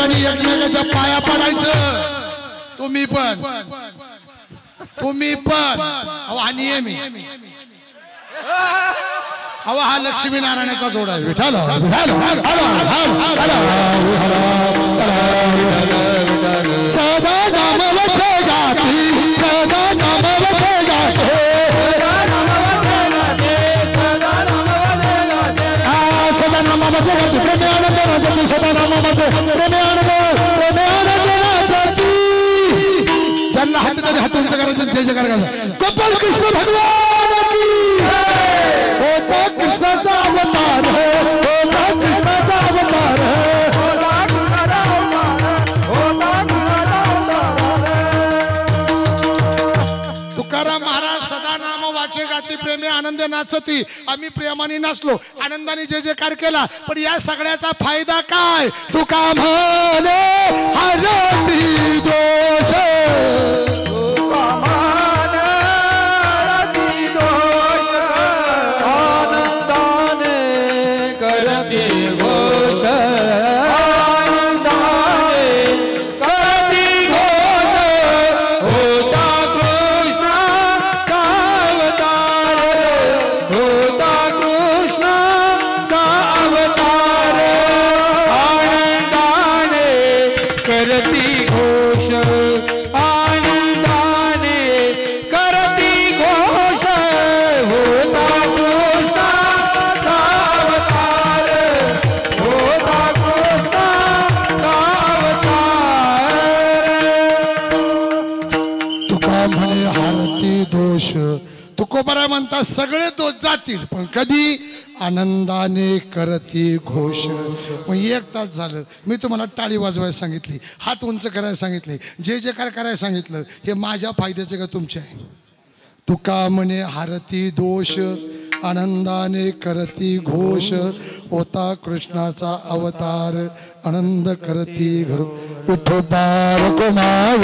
एकमेकांनी एकमेकाच्या पाया पडायचं. तुम्ही पण अहो हा नियम आहे. अहो हा लक्ष्मीनारायणाचा जोड आहे. विठाल सदा नामवचे गाती सदा नामवचे गाते सदा नामवचे गाती प्रेमे आनंद राजती सदा नामवचे प्रेमे आनंद राजती. ज्यांना हात तरी हात उंच करायचं जय जयकार करायचं. गोपाल कृष्ण भगवान की होता कृष्णाचा अवतार होता कृष्णाचा अवतार तुकाराम महाराज सदा नाम वाचे गाती प्रेमे आनंदे नाचती. आम्ही प्रेमाने नाचलो आनंदाने जय जयकार केला. पण या सगळ्याचा फायदा काय? तुका म्हणे हरती दोष तुकोबारा म्हणतात सगळे दोष जातील पण कधी? आनंदाने करती घोष. मग 1 तास झालं मी तुम्हाला टाळी वाजवायला सांगितली, हात उंच करायला सांगितले, जय जयकार करायला सांगितलं. हे माझ्या फायद्याचे का तुमचे आहे? तुका म्हणे हारती दोष आनंदाने करती घोष होता कृष्णाचा अवतार आनंद करती घर विठोबार कुमार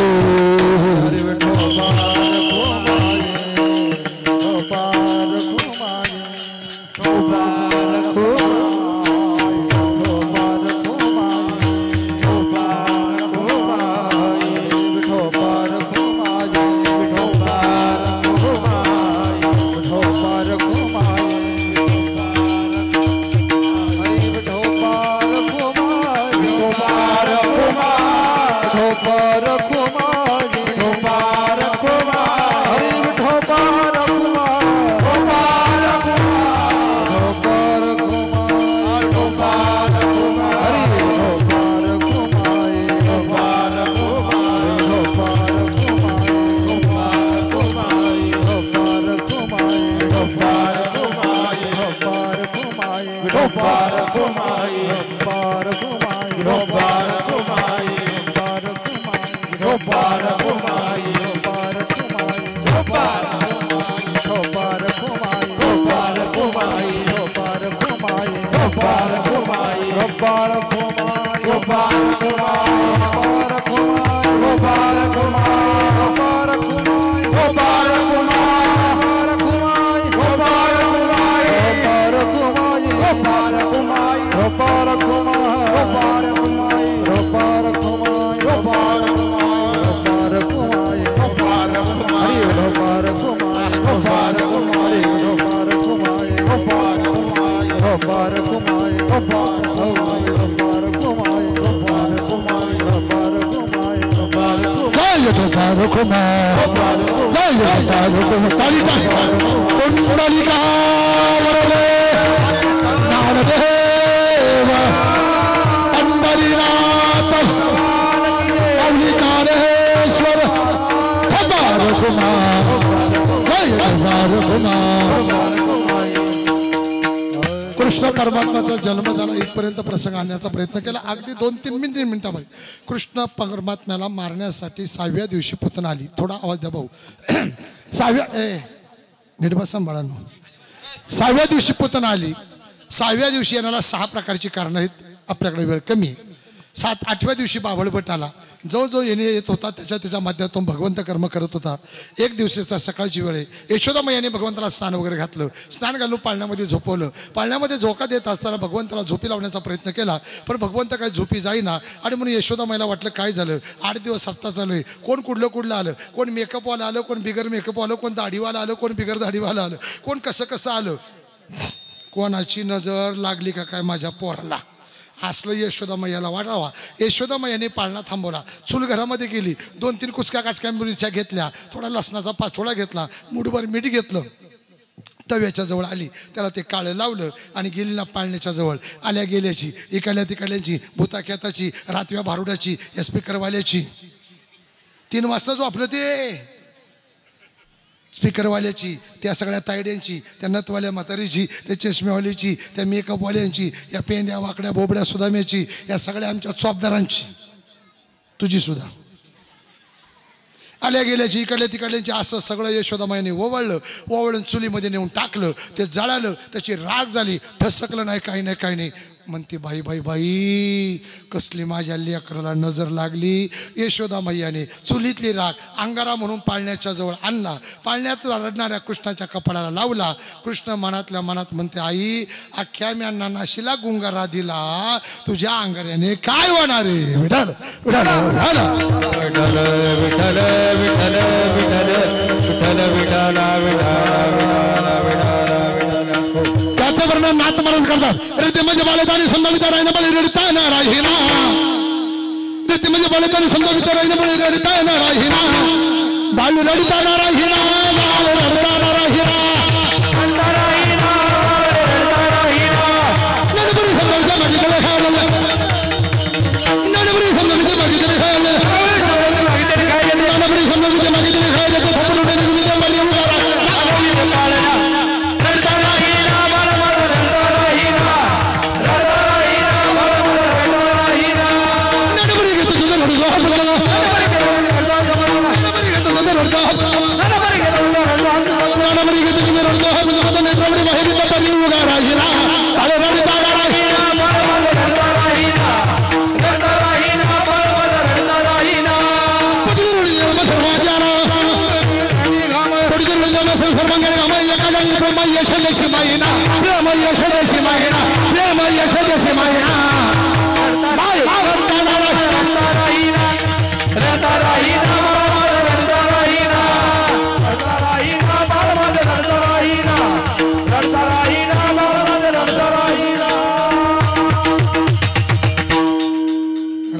कृष्ण परमात्माचा जन्म झाला इथपर्यंत प्रसंग आणण्याचा प्रयत्न केला. अगदी 2-3 मिनिटामध्ये कृष्ण परमात्म्याला मारण्यासाठी 6व्या दिवशी पुतना आली. थोडा आवाज द्या भाऊ. 6व्या नीट बसा बाळांनो. 6व्या दिवशी पुतना आली. 6व्या दिवशी येण्याला 6 प्रकारची कारणं आहेत. आपल्याकडे वेळ कमी आहे. 8व्या दिवशी बाभळभट आला. जो जो येणे येत होता त्याच्या माध्यमातून भगवंत कर्म करत होता. एक दिवसाचा सकाळची वेळ आहे. यशोदा मैयाने भगवंताला स्नान वगैरे घातलं. स्नान घालून पाळण्यामध्ये झोपवलं. पाळण्यामध्ये झोका देत असताना भगवंताला झोपी लावण्याचा प्रयत्न केला, पण भगवंत काही झोपी जाईना. आणि म्हणून यशोदा मैयाला वाटलं काय झालं, 8 दिवस सप्ताह चालू आहे, कोण कुठलं आलं, कोण मेकअपवाला आलं, कोण बिगर मेकअपवालं, कोण दाढीवाला आलं, कोण बिगर दाढीवाला आलं, कोण कसं आलं, कोणाची नजर लागली का काय माझ्या पोराला, असलं यशोदा मैयाला वाटावा. यशोदा मैयाने पाळणा थांबवला. चूल घरामध्ये गेली. 2-3 कुचक्या काचक्या मिरच्या घेतल्या, थोडा लसणाचा पाचोळा घेतला, मुठभर मीठ घेतलं, तव्याच्या जवळ आली, त्याला ते काळं लावलं आणि गेली ना पाळण्याच्या जवळ. आल्या गेल्याची, इकडल्या तिकडल्याची, भूताख्याताची, रातव्या भारुडाची, या स्पीकरवाल्याची, 3 वाजता जो आपलं ते स्पीकरवाल्याची, त्या सगळ्या तायड्यांची, त्या नतवाल्या म्हातारीची, त्या चष्मेवालीची, त्या मेकअपवाल्यांची, या पेंद्या वाकड्या बोबड्या सुदाम्याची, या सगळ्या आमच्या चॉपदारांची, तुझी सुद्धा आल्या गेल्याची, इकडल्या तिकडल्यांची, असं सगळं यशोदामाईने ओवळून चुलीमध्ये नेऊन टाकलं. ते जळालं, त्याची राग झाली, ठसकलं नाही, काही नाही. म्हणते बाई बाई बाई, कसली माझ्या लेकराला नजर लागली. यशोदा मैयाने चुलीतली राग अंगारा म्हणून पाळण्याच्या जवळ आणला. पाळण्यात रडणाऱ्या कृष्णाच्या कपाळाला लावला. कृष्ण मनातल्या मनात म्हणते, आई अख्ख्या म्या नानाशीला गुंगारा दिला, तुझ्या अंगाऱ्याने काय होणार आहे. विठाल विठाल विठाल विठाल त्याचं वर्णन नाथ महाराज करतात. रीती म्हणजे बालतानी संभावित राहिना बळी रडता ना राहिना. रीती म्हणजे बालतानी संभावित राहिना बळी रडता ना राहिना. बाल रडता ना राहिना, बाल रडता ना राहिना. नडबडी संभावित माझ्याकडे खायला, नडबडी संभावित माझ्याकडे खायला, नडबडी संभावित माझ्याकडे खायला. तो फक्त उठे तुम्ही त्या बाली उगारा.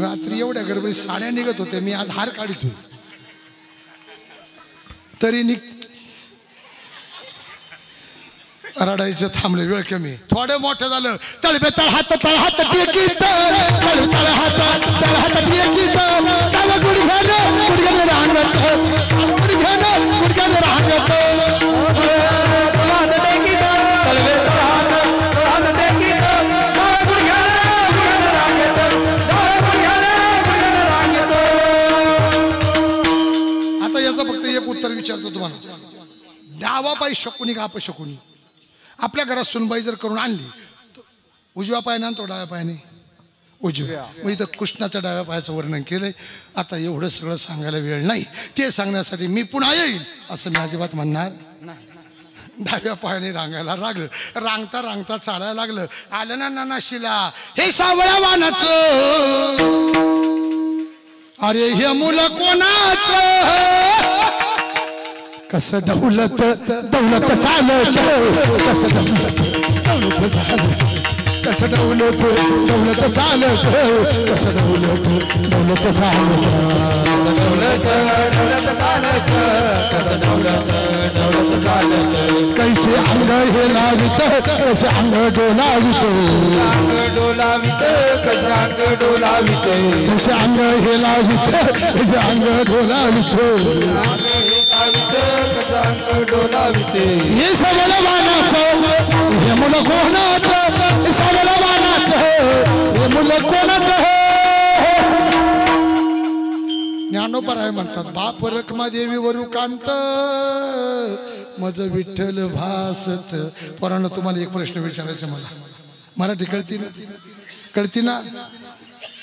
रात्री एवढ्या गडबडीत साड्या निघत होते, मी आज हार काढितो तरी रडायचं थांबलं. वेळ कमी, थोडं मोठं झालं. तळबे तळहात टेकीत, तळहात टेकीत, त्याला गुडघ्यानं रांगत, गुडघ्यानं रांगत. आता याचं फक्त एक उत्तर विचारतो तुम्हाला. डावा पाय शकुनी का अपशकुनी? आपल्या घरात सुनबाई जर करून आणली, उजव्या पायाने आणतो डाव्या पायाने? उजव्या. मग इथं कृष्णाच्या डाव्या पायाचं वर्णन केलंय. आता एवढं सगळं सांगायला वेळ नाही. ते सांगण्यासाठी मी पुन्हा येईल असं मी अजिबात म्हणणार. डाव्या पायाने रांगायला लागलं. रांगता चालायला लागलं. आलं ना नानाशीला, हे सावळ्या वानाचं, अरे हे मुलं कोणाचं? कसं दौलत चालत, कसं दौलत चालत, कसं दौलत चालत, कसं दौलत चालत, कैसे अंग हे लावित, कैसे अंग डोलावित, कैसे अंग हे लावित, कैसे अंग डोलावित. हे सगळं वानाचं, हे मुलं कोणाचं? हे सगळं वानाचं, हे मुलं कोणाचं? ज्ञानोबराय म्हणतात, बाप रखमादेवी वरुकांत मज विठ्ठल भासत. पोरांनो, तुम्हाला एक प्रश्न विचारायचा मला. मराठी कळती ना?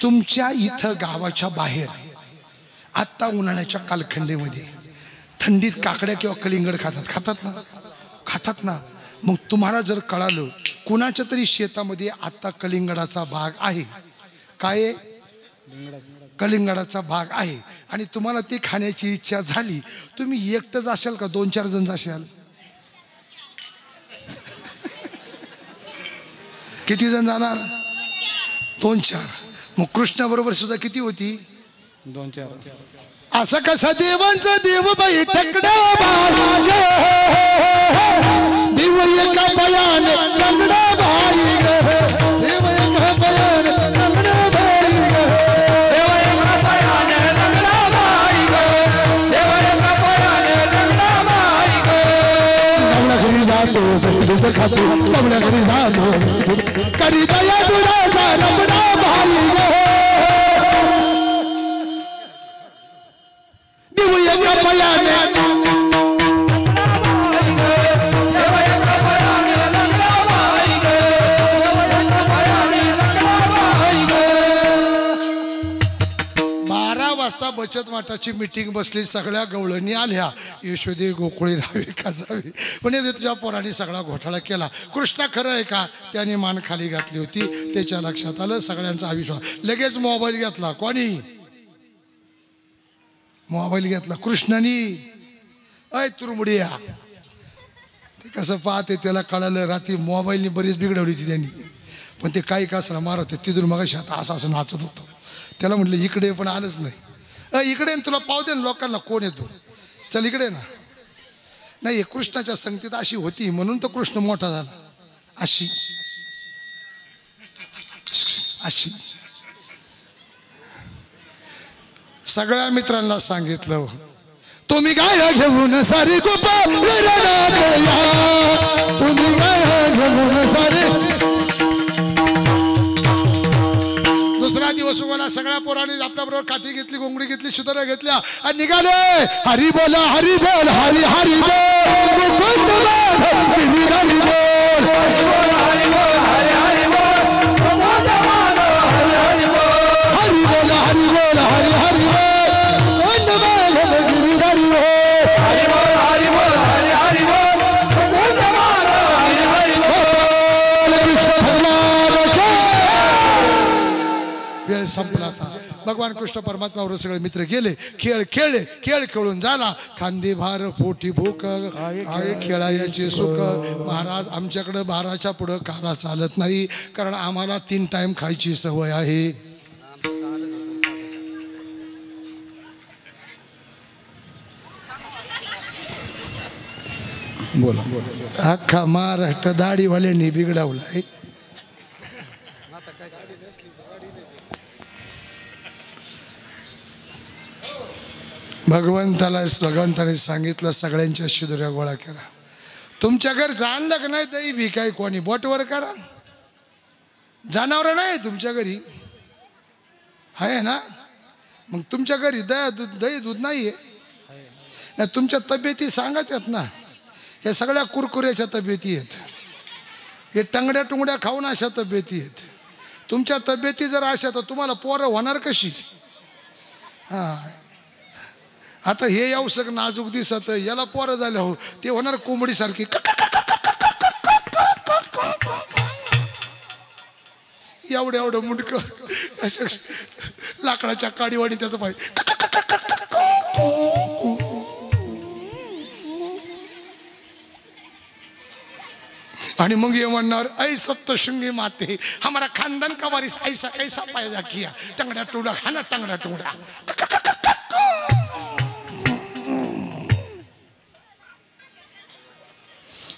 तुमच्या इथं गावाच्या बाहेर आत्ता उन्हाळ्याच्या कालखंडीमध्ये थंडीत काकड्या किंवा कलिंगड खातात ना मग तुम्हाला जर कळालं कुणाच्या तरी शेतामध्ये आत्ता कलिंगडाचा बाग आहे, काय कलिंगडाचा बाग आहे आणि तुम्हाला ती खाण्याची इच्छा झाली, तुम्ही एकटंच असाल का 2-4 जण जाशाल? किती जण जाणार? 2-4. मग कृष्णाबरोबर सुद्धा किती होती? 2-4. असं कसा देवांचा देव बाई टकडा बाई देव एका बयाने टकडा बाई देव एका बयाने टकडा बाई देव एका बयाने टकडा बाई देव एका बयाने टकडा बाई आपल्या घरी जातो दूध खातो, आपल्या घरी जातो करी दया दुराचा रबडा बाई देव एका बयाने बचत वाटाची मीटिंग बसली, सगळ्या गवळणी आल्या, यशोदे गोकुळी राहावी का जावी, पण येते तुझ्या पोरांनी सगळा घोटाळा केला. कृष्णा खरं आहे का? त्याने मान खाली घातली होती, त्याच्या लक्षात आलं, सगळ्यांचा अविश्वास. लगेच मोबाईल घेतला. कोणी मोबाईल घेतला? कृष्णानी. अय तुरमुडिया, ते कसं पाहते त्याला कळालं, रात्री मोबाईलनी बरीच बिघडवली होती त्यांनी, पण ते काही कसं मारत तिथून मग आता असं नाचत होतं. त्याला म्हटलं इकडे, पण आलंच नाही. इकडे तुला पाव दे ना लोकांना, कोण येतो, चल इकडे ना. नाही, कृष्णाच्या संगतीत अशी होती म्हणून तर कृष्ण मोठा झाला. अशी अशी सगळ्या मित्रांना सांगितलं, तुम्ही गाय घेऊन सारी गोपाळ तुम्ही गाय घेऊन सारे. दुसरा दिवस उगवला, सगळ्या पोरांनी आपल्याबरोबर काठी घेतली, गोंगडी घेतली, सुतारा घेतल्या आणि निघाले. हरी बोल हरी बोल हरी हरी बोल हरी बोल हरी बोल हरी बोल हरी हरी बोल हरी बोल हरी बोल हरी हरी बोल वेळ संपला. भगवान कृष्ण परमात्मा सगळे मित्र गेले, खेळ खेळले, खेळ खेळून झाला. खांदे भार पोटी भूक आहे खेळायचे सुख. महाराज आमच्याकडं बाराच्या पुढं काला चालत नाही, कारण आम्हाला 3 टाइम खायची सवय आहे. बोला. अख्खा महाराष्ट्र दाढीवाल्यांनी बिघडवलाय. भगवंताने सांगितलं, सगळ्यांच्या शिदुऱ्या गोळा करा. तुमच्या घर जाणलं का नाही दही बी काय कोणी बोटवर करा. जनावर नाही तुमच्या घरी आहे ना, मग तुमच्या घरी दही दूध नाही आहे ना. तुमच्या तब्येती सांगत आहेत ना, हे सगळ्या कुरकुऱ्याच्या तब्येती आहेत, हे टंगड्या टुंगड्या खाऊन अशा तब्येती आहेत. तुमच्या तब्येती जर अशा तर तुम्हाला पोरं होणार कशी? हां, आता हे औषध नाजूक दिसत, याला पोरं झालं हो, ते होणार कोंबडी सारखी. एवढं एवढं मुंडक, लाकडाच्या काडीवाणी त्याचं पाय. आणि मग ये म्हणणार, ऐ सप्तशृंगी माते हमारा खानदान का वारिस ऐसा कैसा पैदा किया. टंगड्या टुंगड्या हा ना, टंगड्या टुंगड्या.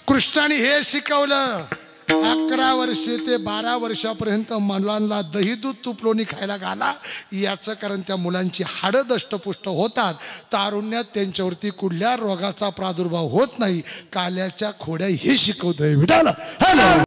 कृष्णाने हे शिकवलं. 11 वर्षे ते 12 वर्षापर्यंत मुलांना दही दूध तूप लोणी खायला घाला. याचं कारण त्या मुलांची हाडं दष्टपुष्ट होतात, तारुण्यात त्यांच्यावरती कुठल्या रोगाचा प्रादुर्भाव होत नाही. काल्याच्या खोड्या हे शिकवतोय विठाला.